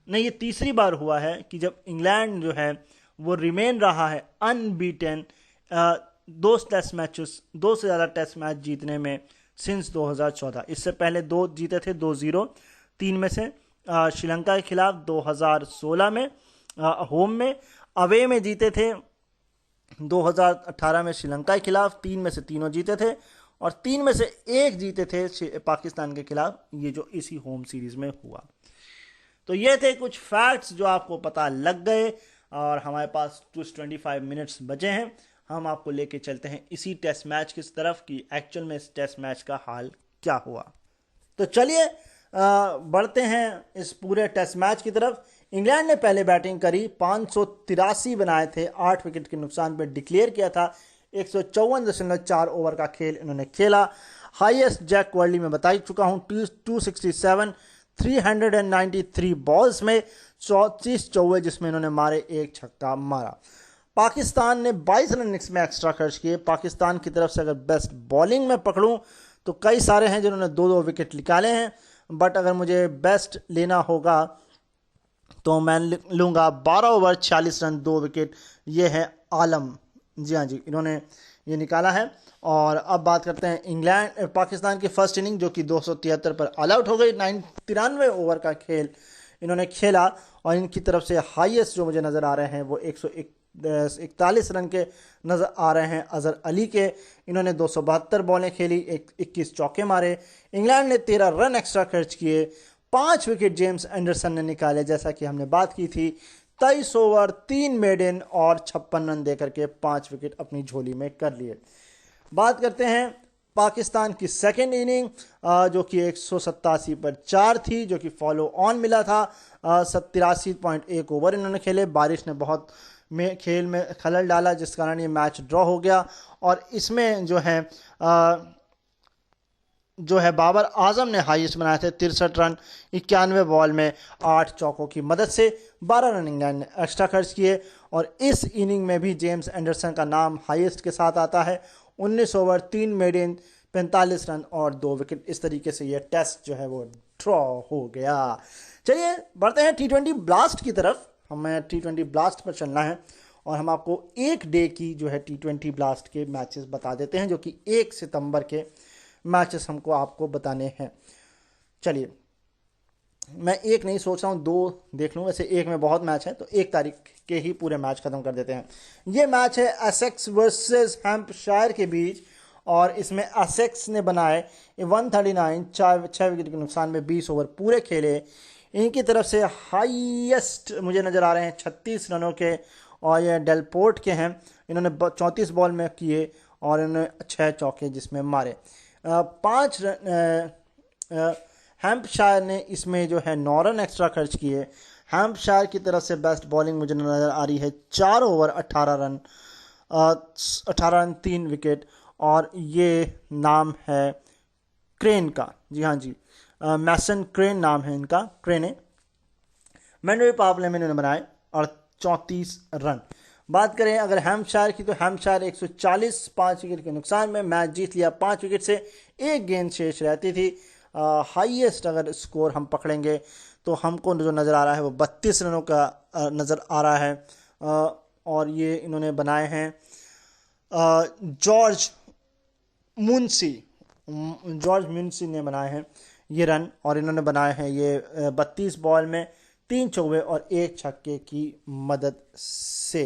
नहीं ये तीसरी बार हुआ है कि जब इंग्लैंड जो है वो रिमेन रहा है अनबीटन 2 टेस्ट मैचेस, 2 से ज़्यादा टेस्ट मैच जीतने में सिंस 2014। इससे पहले 2 जीते थे, 2-0, 3 में से श्रीलंका के खिलाफ 2016 में होम में, अवे में जीते थे 2018 में श्रीलंका के खिलाफ, 3 में से तीनों जीते थे, और 3 में से 1 जीते थे पाकिस्तान के खिलाफ, ये जो इसी होम सीरीज में हुआ। तो ये थे कुछ फैक्ट्स जो आपको पता लग गए, और हमारे पास 25 मिनट्स बचे हैं। हम आपको लेके चलते हैं इसी टेस्ट मैच की तरफ कि एक्चुअल में इस टेस्ट मैच का हाल क्या हुआ। तो चलिए बढ़ते हैं इस पूरे टेस्ट मैच की तरफ। इंग्लैंड ने पहले बैटिंग करी, 583 बनाए थे, 8 विकेट के नुकसान पर डिक्लेयर किया था। 154.4 ओवर का खेल इन्होंने खेला। हाईएस्ट जैक वर्ली में बता चुका हूँ, 267, 393 बॉल्स में 34 चौवे जिसमें इन्होंने मारे, 1 छक्का मारा। पाकिस्तान ने 22 रन इसमें एक्स्ट्रा खर्च किए। पाकिस्तान की तरफ से अगर बेस्ट बॉलिंग में पकड़ूं तो कई सारे हैं जिन्होंने 2-2 विकेट निकाले हैं, बट अगर मुझे बेस्ट लेना होगा तो मैं लूँगा 12 ओवर 46 रन 2 विकेट, ये है आलम। जी हाँ जी, इन्होंने ये निकाला है। और अब बात करते हैं पाकिस्तान की फर्स्ट इनिंग, जो कि 273 पर ऑल आउट हो गई। 93 ओवर का खेल इन्होंने खेला, और इनकी तरफ से हाईएस्ट जो मुझे नज़र आ रहे हैं वो 141 रन के नज़र आ रहे हैं अजहर अली के। इन्होंने 272 बॉलें खेली, 21 चौके मारे। इंग्लैंड ने 13 रन एक्स्ट्रा खर्च किए, 5 विकेट जेम्स एंडरसन ने निकाले, जैसा कि हमने बात की थी। 23 ओवर 3 मेडन और 56 रन देकर के 5 विकेट अपनी झोली में कर लिए। बात करते हैं पाकिस्तान की सेकेंड इनिंग, जो कि 187 पर 4 थी, जो कि फॉलो ऑन मिला था। 83.1 ओवर इन्होंने खेले। बारिश ने बहुत खेल में खलल डाला, जिस कारण ये मैच ड्रॉ हो गया। और इसमें जो है बाबर आजम ने हाईएस्ट बनाए थे, 63 रन 91 बॉल में 8 चौकों की मदद से। 12 रन इंग्लैंड ने एक्स्ट्रा खर्च किए, और इस इनिंग में भी जेम्स एंडरसन का नाम हाईएस्ट के साथ आता है। 19 ओवर 3 मेडन 45 रन और 2 विकेट। इस तरीके से ये टेस्ट जो है वो ड्रॉ हो गया। चलिए बढ़ते हैं T20 ब्लास्ट की तरफ। हमें T20 ब्लास्ट पर चलना है, और हम आपको एक डे की जो है T20 ब्लास्ट के मैचेस बता देते हैं, जो कि 1 सितंबर के मैचेस हमको आपको बताने हैं। चलिए, मैं एक नहीं सोच रहा हूँ, 2 देख लूँ। वैसे एक में बहुत मैच है, तो 1 तारीख के ही पूरे मैच खत्म कर देते हैं। ये मैच है एसेक्स वर्सेस हैम्पशायर के बीच, और इसमें एसेक्स ने बनाए 139, 6 विकेट के नुकसान में 20 ओवर पूरे खेले। इनकी तरफ से हाईएस्ट मुझे नज़र आ रहे हैं 36 रनों के, और ये डेलपोर्ट के हैं। इन्होंने 34 बॉल में किए, और इन्होंने 6 चौके जिसमें मारे। 5 हैम्पशायर ने इसमें जो है 9 रन एक्स्ट्रा खर्च किए। हैम्पशायर की तरफ से बेस्ट बॉलिंग मुझे नज़र आ रही है, 4 ओवर 18 रन 3 विकेट, और ये नाम है क्रेन का। जी हाँ जी, मैसन क्रेन नाम है इनका, क्रेने। मैंने पावर प्ले में इन्होंने बनाए और 34 रन। बात करें अगर हैम्पशायर की, तो हैम्पशायर 140, 5 विकेट के नुकसान में मैच जीत लिया 5 विकेट से। 1 गेंद शेष रहती थी। हाईएस्ट अगर स्कोर हम पकड़ेंगे तो हमको जो नज़र आ रहा है वो 32 रनों का नज़र आ रहा है। और ये इन्होंने बनाए हैं जॉर्ज मुंशी ने बनाए हैं ये रन, और इन्होंने बनाए हैं ये 32 बॉल में 3 चौके और 1 छक्के की मदद से।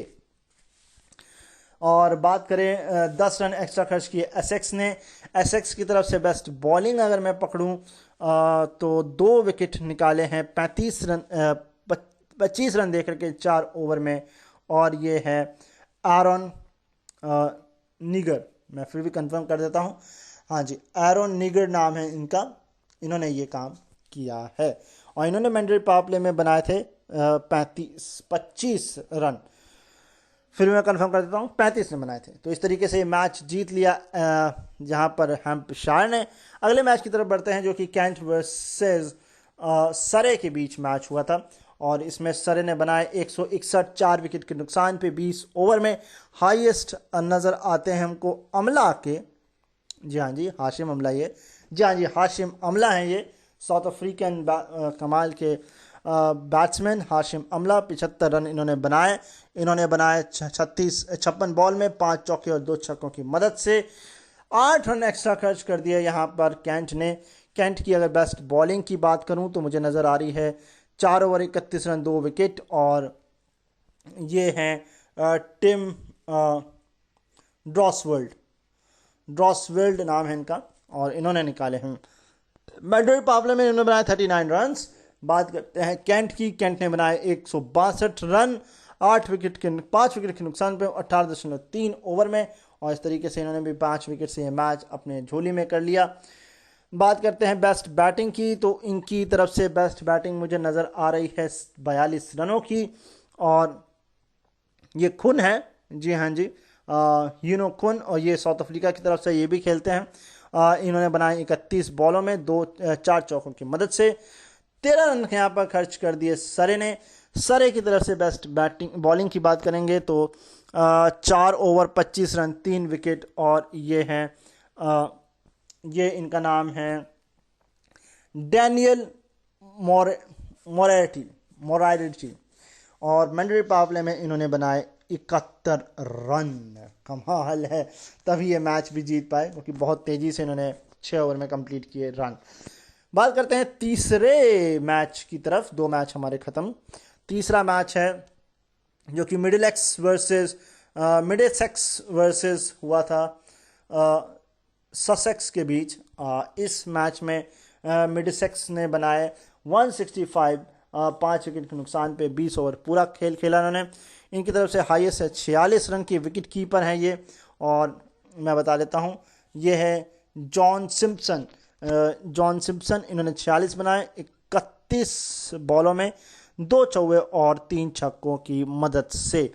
और बात करें 10 रन एक्स्ट्रा खर्च किए एसेक्स ने। एसेक्स की तरफ से बेस्ट बॉलिंग अगर मैं पकड़ूं तो 2 विकेट निकाले हैं 25 रन देकर के 4 ओवर में। और ये है एरन निगर, मैं फिर भी कंफर्म कर देता हूं, हाँ जी एरन निगर नाम है इनका, इन्होंने ये काम किया है। और इन्होंने मैंडेटरी पावर प्ले में बनाए थे 25 रन, फिर मैं कंफर्म कर देता हूँ 35 ने बनाए थे। तो इस तरीके से ये मैच जीत लिया जहाँ पर हैम्पशायर ने। अगले मैच की तरफ बढ़ते हैं जो कि कैंट वर्सेस सरे के बीच मैच हुआ था। और इसमें सरे ने बनाए 161 4 विकेट के नुकसान पे 20 ओवर में। हाईएस्ट नज़र आते हैं हमको अमला के, जी हाँ जी हाशिम अमला, ये जी हाँ जी हाशिम अमला हैं, ये साउथ अफ्रीकन कमाल के बैट्समैन हाशिम अमला। 75 रन इन्होंने बनाए 56 बॉल में 5 चौके और 2 छक्कों की मदद से। 8 रन एक्स्ट्रा खर्च कर दिए यहाँ पर कैंट ने। कैंट की अगर बेस्ट बॉलिंग की बात करूँ तो मुझे नज़र आ रही है 4 ओवर 31 रन 2 विकेट, और ये हैं टिम ड्रॉसवर्ल्ड नाम है इनका, और इन्होंने निकाले हैं मैंडेटरी पावर प्ले में इन्होंने बनाए 39 रन। बात करते हैं कैंट की। कैंट ने बनाए 162 रन 5 विकेट के नुकसान पे 18.3 ओवर में। और इस तरीके से इन्होंने भी 5 विकेट से ये मैच अपने झोली में कर लिया। बात करते हैं बेस्ट बैटिंग की, तो इनकी तरफ से बेस्ट बैटिंग मुझे नज़र आ रही है 42 रनों की, और ये खुन है, जी हाँ जी यूनो खुन, और ये साउथ अफ्रीका की तरफ से ये भी खेलते हैं। इन्होंने बनाए 31 बॉलों में 4 चौकों की मदद से। 13 रन यहाँ पर खर्च कर दिए सरे ने। सरे की तरफ से बेस्ट बॉलिंग की बात करेंगे तो 4 ओवर 25 रन 3 विकेट, और ये हैं ये इनका नाम है डैनियल मोराइटी, और मैंडेटरी पावर प्ले में इन्होंने बनाए 71 रन। कमाल है, तभी ये मैच भी जीत पाए क्योंकि बहुत तेज़ी से इन्होंने 6 ओवर में कंप्लीट किए रन। बात करते हैं तीसरे मैच की तरफ। 2 मैच हमारे ख़त्म। तीसरा मैच है जो कि मिडिलसेक्स वर्सेस हुआ था ससेक्स के बीच। इस मैच में मिडिलसेक्स ने बनाए 165 5 विकेट के नुकसान पे 20 ओवर पूरा खेल खेला इन्होंने। इनकी तरफ से हाईएस्ट है 46 रन की विकेट कीपर हैं ये, और मैं बता देता हूँ ये है जॉन सिम्पसन। इन्होंने 46 बनाए 31 बॉलों में 2 चौके और 3 छक्कों की मदद से।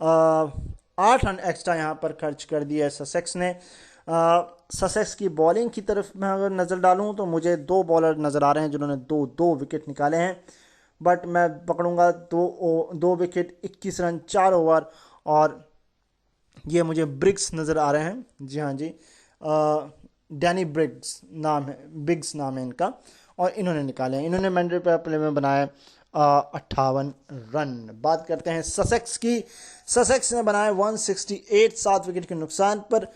8 रन एक्स्ट्रा यहाँ पर खर्च कर दिया ससेक्स ने। ससेक्स की बॉलिंग की तरफ मैं अगर नज़र डालूँ तो मुझे 2 बॉलर नज़र आ रहे हैं जिन्होंने 2 विकेट निकाले हैं, बट मैं पकड़ूंगा 2 विकेट 21 रन 4 ओवर, और ये मुझे ब्रिग्स नज़र आ रहे हैं, जी हाँ जी डैनी बिग्स नाम है इनका, और इन्होंने निकाले हैं। इन्होंने मैंडेटरी पावर प्ले में बनाए 58 रन। बात करते हैं ससेक्स की। ससेक्स ने बनाए 168 7 विकेट के नुकसान पर,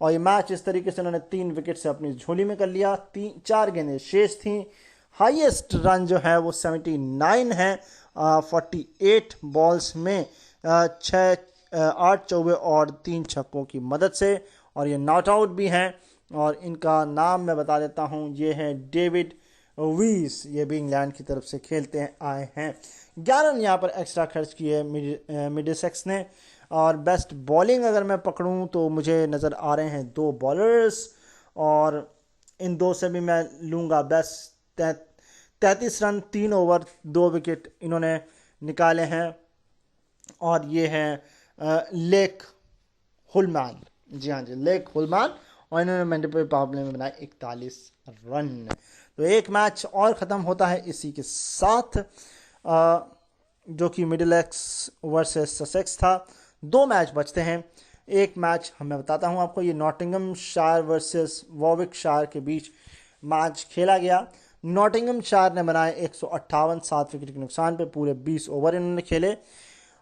और ये मैच इस तरीके से उन्होंने 3 विकेट से अपनी झोली में कर लिया। 4 गेंदें शेष थीं। हाईएस्ट रन जो है वो 79 है 48 बॉल्स में 8 चौके और 3 छक्कों की मदद से, और ये नॉट आउट भी हैं। और इनका नाम मैं बता देता हूँ, ये है डेविड वीस, ये भी इंग्लैंड की तरफ से खेलते हैं आए हैं। 11 रन यहाँ पर एक्स्ट्रा खर्च किए मिडिलसेक्स ने। और बेस्ट बॉलिंग अगर मैं पकड़ूं तो मुझे नज़र आ रहे हैं 2 बॉलर्स, और इन 2 से भी मैं लूँगा बेस्ट 33 रन 3 ओवर 2 विकेट इन्होंने निकाले हैं, और ये हैं लेक हुलमैन, जी हाँ जी लेक हुलमैन, और इन्होंने मैंडेटरी पावर प्ले में बनाए 41 रन। तो एक मैच और ख़त्म होता है इसी के साथ, जो कि मिडिलसेक्स वर्सेस ससेक्स था। 2 मैच बचते हैं। एक मैच मैं बताता हूं आपको, ये नॉटिंघमशायर वर्सेस वॉर्विकशायर के बीच मैच खेला गया। नॉटिंघमशायर ने बनाए 158 7 विकेट के नुकसान पे पूरे 20 ओवर इन्होंने खेले।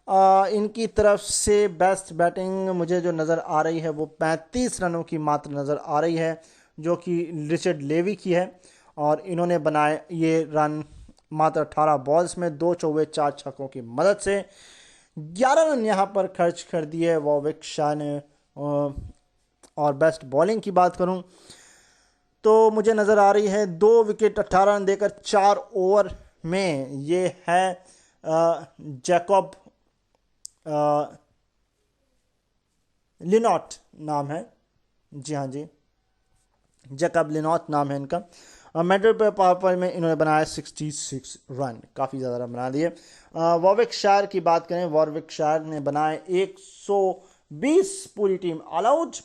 इनकी तरफ से बेस्ट बैटिंग मुझे जो नज़र आ रही है वो 35 रनों की मात्र नज़र आ रही है, जो कि रिचर्ड लेवी की है, और इन्होंने बनाए ये रन मात्र 18 बॉल्स में 2 चौके 4 छक्कों की मदद से। 11 रन यहाँ पर खर्च कर दिए वॉविक शाह ने। और बेस्ट बॉलिंग की बात करूं तो मुझे नज़र आ रही है 2 विकेट 18 रन देकर 4 ओवर में, ये है जैकब लिनॉट नाम है, जी हाँ जी, जैकब लिनॉट नाम है इनका। मिडिल पे पावर प्ले में इन्होंने बनाया 66 रन, काफ़ी ज़्यादा रन बना दिए। वॉविक शायर की बात करें, वॉविक शायर ने बनाए 120, पूरी टीम ऑल आउट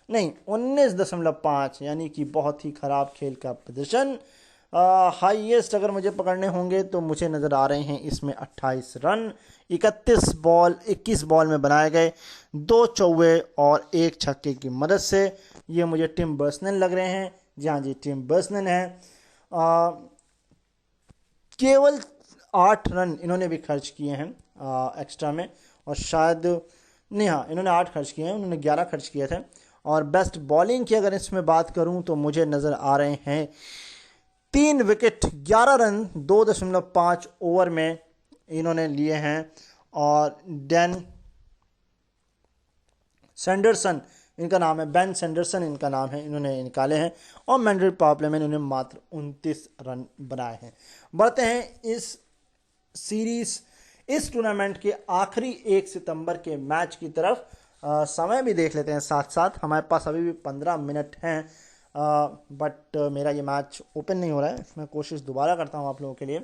19.5, यानी कि बहुत ही ख़राब खेल का प्रदर्शन। हाईएस्ट अगर मुझे पकड़ने होंगे तो मुझे नज़र आ रहे हैं इसमें 28 रन 21 बॉल में बनाए गए, 2 चौवे और 1 छक्के की मदद से। ये मुझे टिम बर्सनल लग रहे हैं, जी हाँ जी, टिम बर्सनल है। केवल 8 रन इन्होंने भी खर्च किए हैं एक्स्ट्रा में, और शायद नहीं, हाँ इन्होंने 8 खर्च किए हैं, उन्होंने 11 खर्च किए थे। और बेस्ट बॉलिंग की अगर इसमें बात करूं तो मुझे नज़र आ रहे हैं 3 विकेट 11 रन 2.5 ओवर में इन्होंने लिए हैं। और डैन सैंडरसन इनका नाम है, बेन सैंडरसन इनका नाम है, इन्होंने निकाले हैं। और मैंडेटरी पावर प्ले में इन्होंने मात्र 29 रन बनाए हैं। बढ़ते हैं इस सीरीज, इस टूर्नामेंट के आखिरी 1 सितंबर के मैच की तरफ। समय भी देख लेते हैं साथ साथ, हमारे पास अभी भी 15 मिनट हैं, बट मेरा ये मैच ओपन नहीं हो रहा है। मैं कोशिश दोबारा करता हूँ आप लोगों के लिए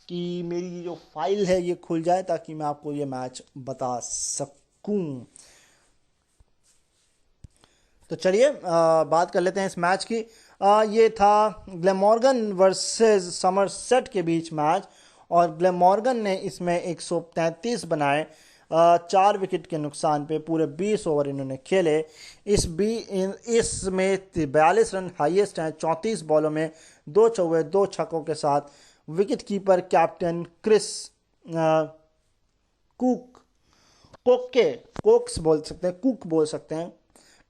कि मेरी जो फाइल है ये खुल जाए ताकि मैं आपको ये मैच बता सकूं। तो चलिए बात कर लेते हैं इस मैच की। ये था ग्लेमॉर्गन वर्सेस समरसेट के बीच मैच, और ग्लेमॉर्गन ने इसमें 133 बनाए 4 विकेट के नुकसान पे। पूरे 20 ओवर इन्होंने खेले। इसमें 42 रन हाईएस्ट हैं 34 बॉलों में, 2 चौवे 2 छक्कों के साथ। विकेट कीपर कैप्टन क्रिस कोक्स बोल सकते हैं, कुक बोल सकते हैं,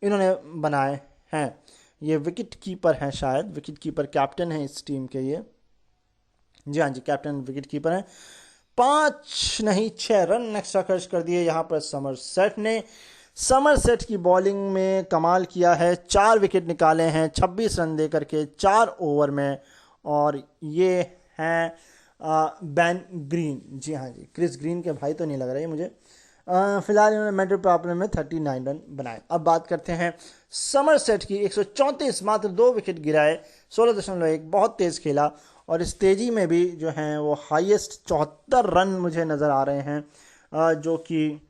इन्होंने बनाए हैं। ये विकेट कीपर हैं, शायद विकेट कीपर कैप्टन है इस टीम के ये, जी हाँ जी, कैप्टन विकेट कीपर हैं। 5 नहीं 6 रन एक्स्ट्रा खर्च कर दिए यहाँ पर समरसेट ने। समरसेट की बॉलिंग में कमाल किया है, 4 विकेट निकाले हैं 26 रन देकर के 4 ओवर में। और ये हैं बेन ग्रीन, जी हाँ जी, क्रिस ग्रीन के भाई तो नहीं लग रहे हैं मुझे। फिलहाल इन्होंने मैंडेटरी पावर प्ले में 39 रन बनाए। अब बात करते हैं समरसेट की। 134, मात्र 2 विकेट गिराए, 16.1, बहुत तेज़ खेला। और इस तेज़ी में भी जो हैं वो हाईएस्ट 74 रन मुझे नज़र आ रहे हैं, जो कि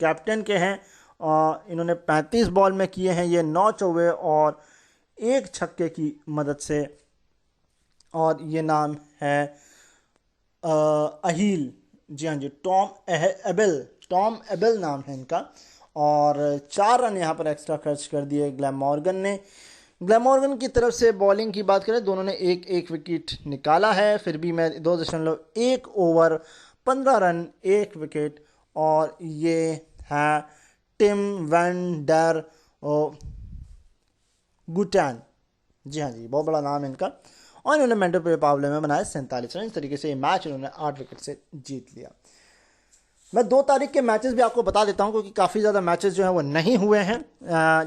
कैप्टन के हैं। इन्होंने 35 बॉल में किए हैं ये 9 चौवे और 1 छक्के की मदद से। और ये नाम है अहील, जी हाँ जी, टॉम एबेल नाम है इनका। और 4 रन यहाँ पर एक्स्ट्रा खर्च कर दिए ग्लेमॉर्गन ने। ग्लेमॉर्गन की तरफ से बॉलिंग की बात करें, दोनों ने 1-1 विकेट निकाला है, फिर भी मैं 2.1 ओवर 15 रन 1 विकेट। और ये है टिम वैन डर गुटैन, जी हाँ जी, बहुत बड़ा नाम है इनका। और इन्होंने मैंडेटरी पावर प्ले में बनाए 47 रन। इस तरीके से ये मैच इन्होंने 8 विकेट से जीत लिया। मैं 2 तारीख के मैचेस भी आपको बता देता हूं, क्योंकि काफ़ी ज़्यादा मैचेस जो हैं वो नहीं हुए हैं,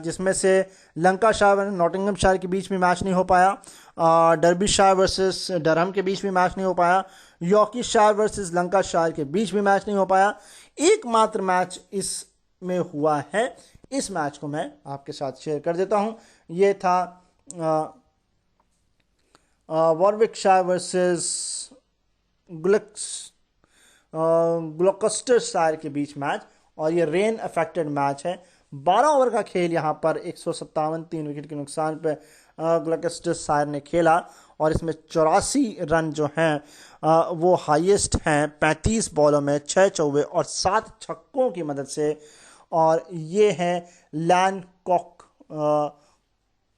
जिसमें से लंकाशायर और नॉटिंघमशायर के बीच में मैच नहीं हो पाया, डर्बीशायर वर्सेस डरहम के बीच में मैच नहीं हो पाया, यॉर्कशायर वर्सेस लंकाशायर के बीच में मैच नहीं हो पाया। एकमात्र मैच इसमें हुआ है, इस मैच को मैं आपके साथ शेयर कर देता हूं। ये था वॉरविकशायर वर्सेस ग्लॉकस्टरशायर के बीच मैच, और ये रेन अफेक्टेड मैच है। 12 ओवर का खेल यहाँ पर 157 3 विकेट के नुकसान पे ग्लॉकस्टरशायर ने खेला। और इसमें 84 रन जो हैं वो हाईएस्ट हैं 35 बॉलों में, 6 चौवे और 7 छक्कों की मदद से। और ये हैं लैन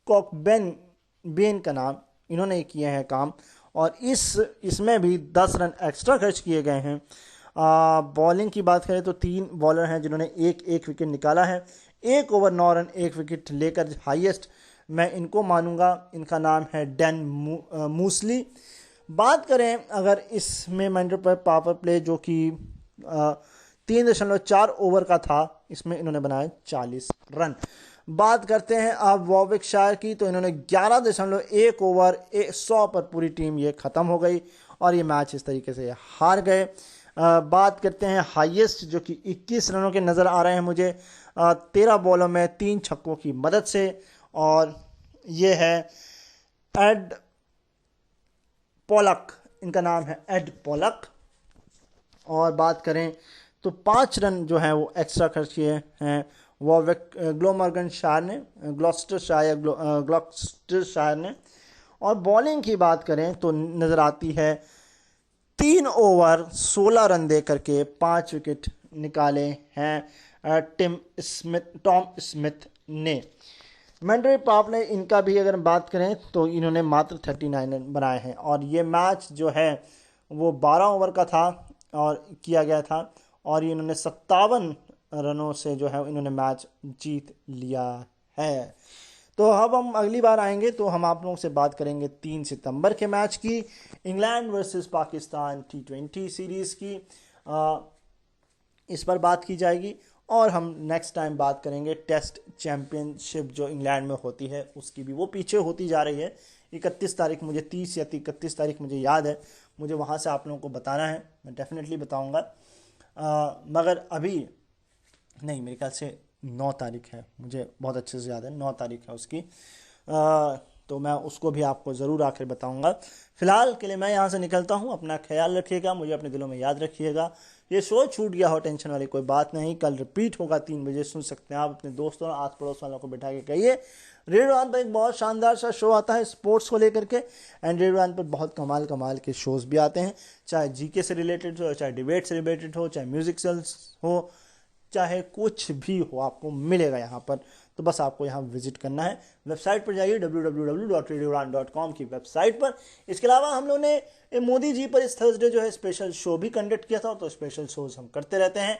कॉकबेन का नाम, इन्होंने किए हैं काम। और इसमें भी 10 रन एक्स्ट्रा खर्च किए गए हैं। बॉलिंग की बात करें तो 3 बॉलर हैं जिन्होंने 1-1 विकेट निकाला है। 1 ओवर 9 रन 1 विकेट लेकर हाईएस्ट मैं इनको मानूंगा, इनका नाम है डैन मूसली। बात करें अगर इसमें मैंडेटरी पावर प्ले जो कि 3.4 ओवर का था, इसमें इन्होंने बनाए 40 रन। बात करते हैं अब वॉविकशायर की, तो इन्होंने 11.1 ओवर 100 पर पूरी टीम ये ख़त्म हो गई और ये मैच इस तरीके से हार गए। बात करते हैं हाईएस्ट, जो कि 21 रनों के नज़र आ रहे हैं मुझे 13 बॉलों में 3 छक्कों की मदद से, और ये है एड पोलक, इनका नाम है एड पोलक। और बात करें तो 5 रन जो हैं वो एक्स्ट्रा खर्च किए हैं वो ग्लोमर्गनशायर ने, ग्लॉस्टरशायर ने। और बॉलिंग की बात करें तो नज़र आती है 3 ओवर 16 रन दे करके 5 विकेट निकाले हैं टॉम स्मिथ ने। मैंड्रे पावले, इनका भी अगर बात करें तो इन्होंने मात्र 39 रन बनाए हैं, और ये मैच जो है वो 12 ओवर का था और किया गया था, और ये इन्होंने 57 रनों से जो है इन्होंने मैच जीत लिया है। तो अब हम अगली बार आएंगे तो हम आप लोगों से बात करेंगे 3 सितंबर के मैच की, England versus Pakistan T20 series की, इस पर बात की जाएगी। और हम नेक्स्ट टाइम बात करेंगे टेस्ट चैम्पियनशिप जो इंग्लैंड में होती है उसकी भी, वो पीछे होती जा रही है। 31 तारीख मुझे 30 या 31 तारीख मुझे याद है, मुझे वहाँ से आप लोगों को बताना है, मैं डेफिनेटली बताऊँगा। मगर अभी नहीं, मेरे ख्याल से 9 तारीख है, मुझे बहुत अच्छे से याद है 9 तारीख है उसकी। तो मैं उसको भी आपको ज़रूर आखिर बताऊंगा। फ़िलहाल के लिए मैं यहाँ से निकलता हूँ, अपना ख्याल रखिएगा, मुझे अपने दिलों में याद रखिएगा। ये शो छूट गया हो, टेंशन वाली कोई बात नहीं, कल रिपीट होगा 3 बजे, सुन सकते हैं आप। अपने दोस्तों और आस पड़ोस वालों को बैठा के कहिए रेडियो वन पर एक बहुत शानदार सा शो आता है स्पोर्ट्स को लेकर के, एंड रेडियो वन पर बहुत कमाल कमाल के शोज़ भी आते हैं, चाहे जीके से रिलेटेड हो, चाहे डिबेट से रिलेटेड हो, चाहे म्यूजिकल्स हो, चाहे कुछ भी हो, आपको मिलेगा यहाँ पर। तो बस आपको यहाँ विजिट करना है, वेबसाइट पर जाइए www.radioudan.com की वेबसाइट पर। इसके अलावा हम लोगों ने मोदी जी पर इस थर्सडे जो है स्पेशल शो भी कंडक्ट किया था, तो स्पेशल शोज हम करते रहते हैं।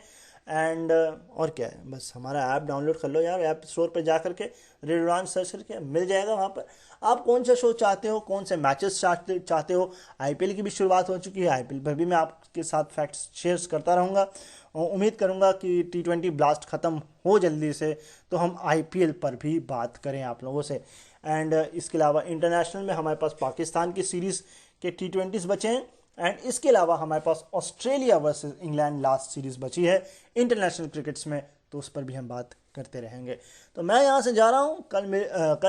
एंड और क्या है, बस हमारा ऐप डाउनलोड कर लो यार, ऐप स्टोर पर जा करके रेडियो उड़ान सर्च करके मिल जाएगा वहाँ पर। आप कौन सा शो चाहते हो, कौन से मैचेस चाहते हो, आईपीएल की भी शुरुआत हो चुकी है, आईपीएल पर भी मैं आपके साथ फैक्ट्स शेयर करता रहूँगा। उम्मीद करूंगा कि T20 ब्लास्ट ख़त्म हो जल्दी से, तो हम आईपीएल पर भी बात करें आप लोगों से। एंड इसके अलावा इंटरनेशनल में हमारे पास पाकिस्तान की सीरीज़ के T20s बचे हैं, एंड इसके अलावा हमारे पास Australia versus England last series बची है इंटरनेशनल क्रिकेट्स में, तो उस पर भी हम बात करते रहेंगे। तो मैं यहाँ से जा रहा हूँ, कल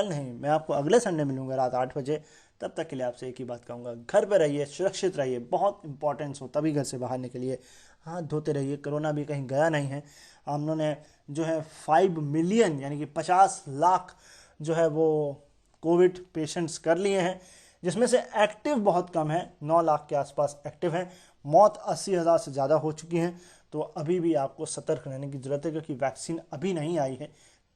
नहीं, मैं आपको अगले संडे मिलूँगा रात 8 बजे। तब तक के लिए आपसे एक ही बात कहूँगा, घर पर रहिए, सुरक्षित रहिए, बहुत इंपॉर्टेंस हो तभी घर से बाहर निकलिए, हाथ धोते रहिए, कोरोना भी कहीं गया नहीं है। हम लोगों ने जो है 5 मिलियन यानी कि 50 लाख जो है वो कोविड पेशेंट्स कर लिए हैं, जिसमें से एक्टिव बहुत कम है, 9 लाख के आसपास एक्टिव हैं, मौत 80,000 से ज़्यादा हो चुकी हैं। तो अभी भी आपको सतर्क रहने की ज़रूरत है, क्योंकि वैक्सीन अभी नहीं आई है,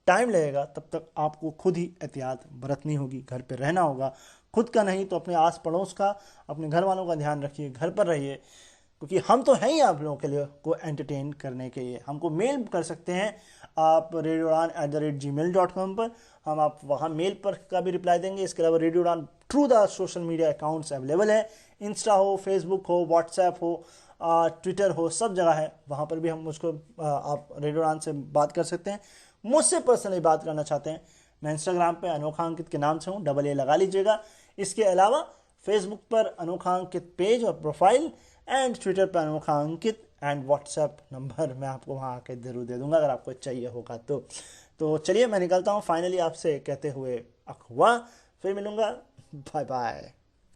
टाइम लगेगा, तब तक आपको खुद ही एहतियात बरतनी होगी, घर पर रहना होगा, खुद का नहीं तो अपने आस पड़ोस का, अपने घर वालों का ध्यान रखिए, घर पर रहिए, क्योंकि हम तो हैं ही आप लोगों के लिए को एंटरटेन करने के लिए। हमको मेल कर सकते हैं आप radioudan@gmail.com पर, हम आप वहाँ मेल पर का भी रिप्लाई देंगे। इसके अलावा रेडियो उड़ान through the social media accounts available है, इंस्टा हो, फेसबुक हो, व्हाट्सएप हो, ट्विटर हो, सब जगह है, वहाँ पर भी हम मुझको आप रेडियो उड़ान से बात कर सकते हैं। मुझसे पर्सनली बात करना चाहते हैं, मैं इंस्टाग्राम पे अनोखा अंकित के नाम से हूँ, AA लगा लीजिएगा। इसके अलावा फेसबुक पर अनोखा अंकित पेज और प्रोफाइल, एंड ट्विटर पर अनोखा अंकित, एंड व्हाट्सएप नंबर मैं आपको वहाँ आके जरूर दे दूंगा अगर आपको चाहिए होगा तो चलिए मैं निकलता हूँ फाइनली आपसे कहते हुए अखवा, फिर मिलूंगा, बाय बाय।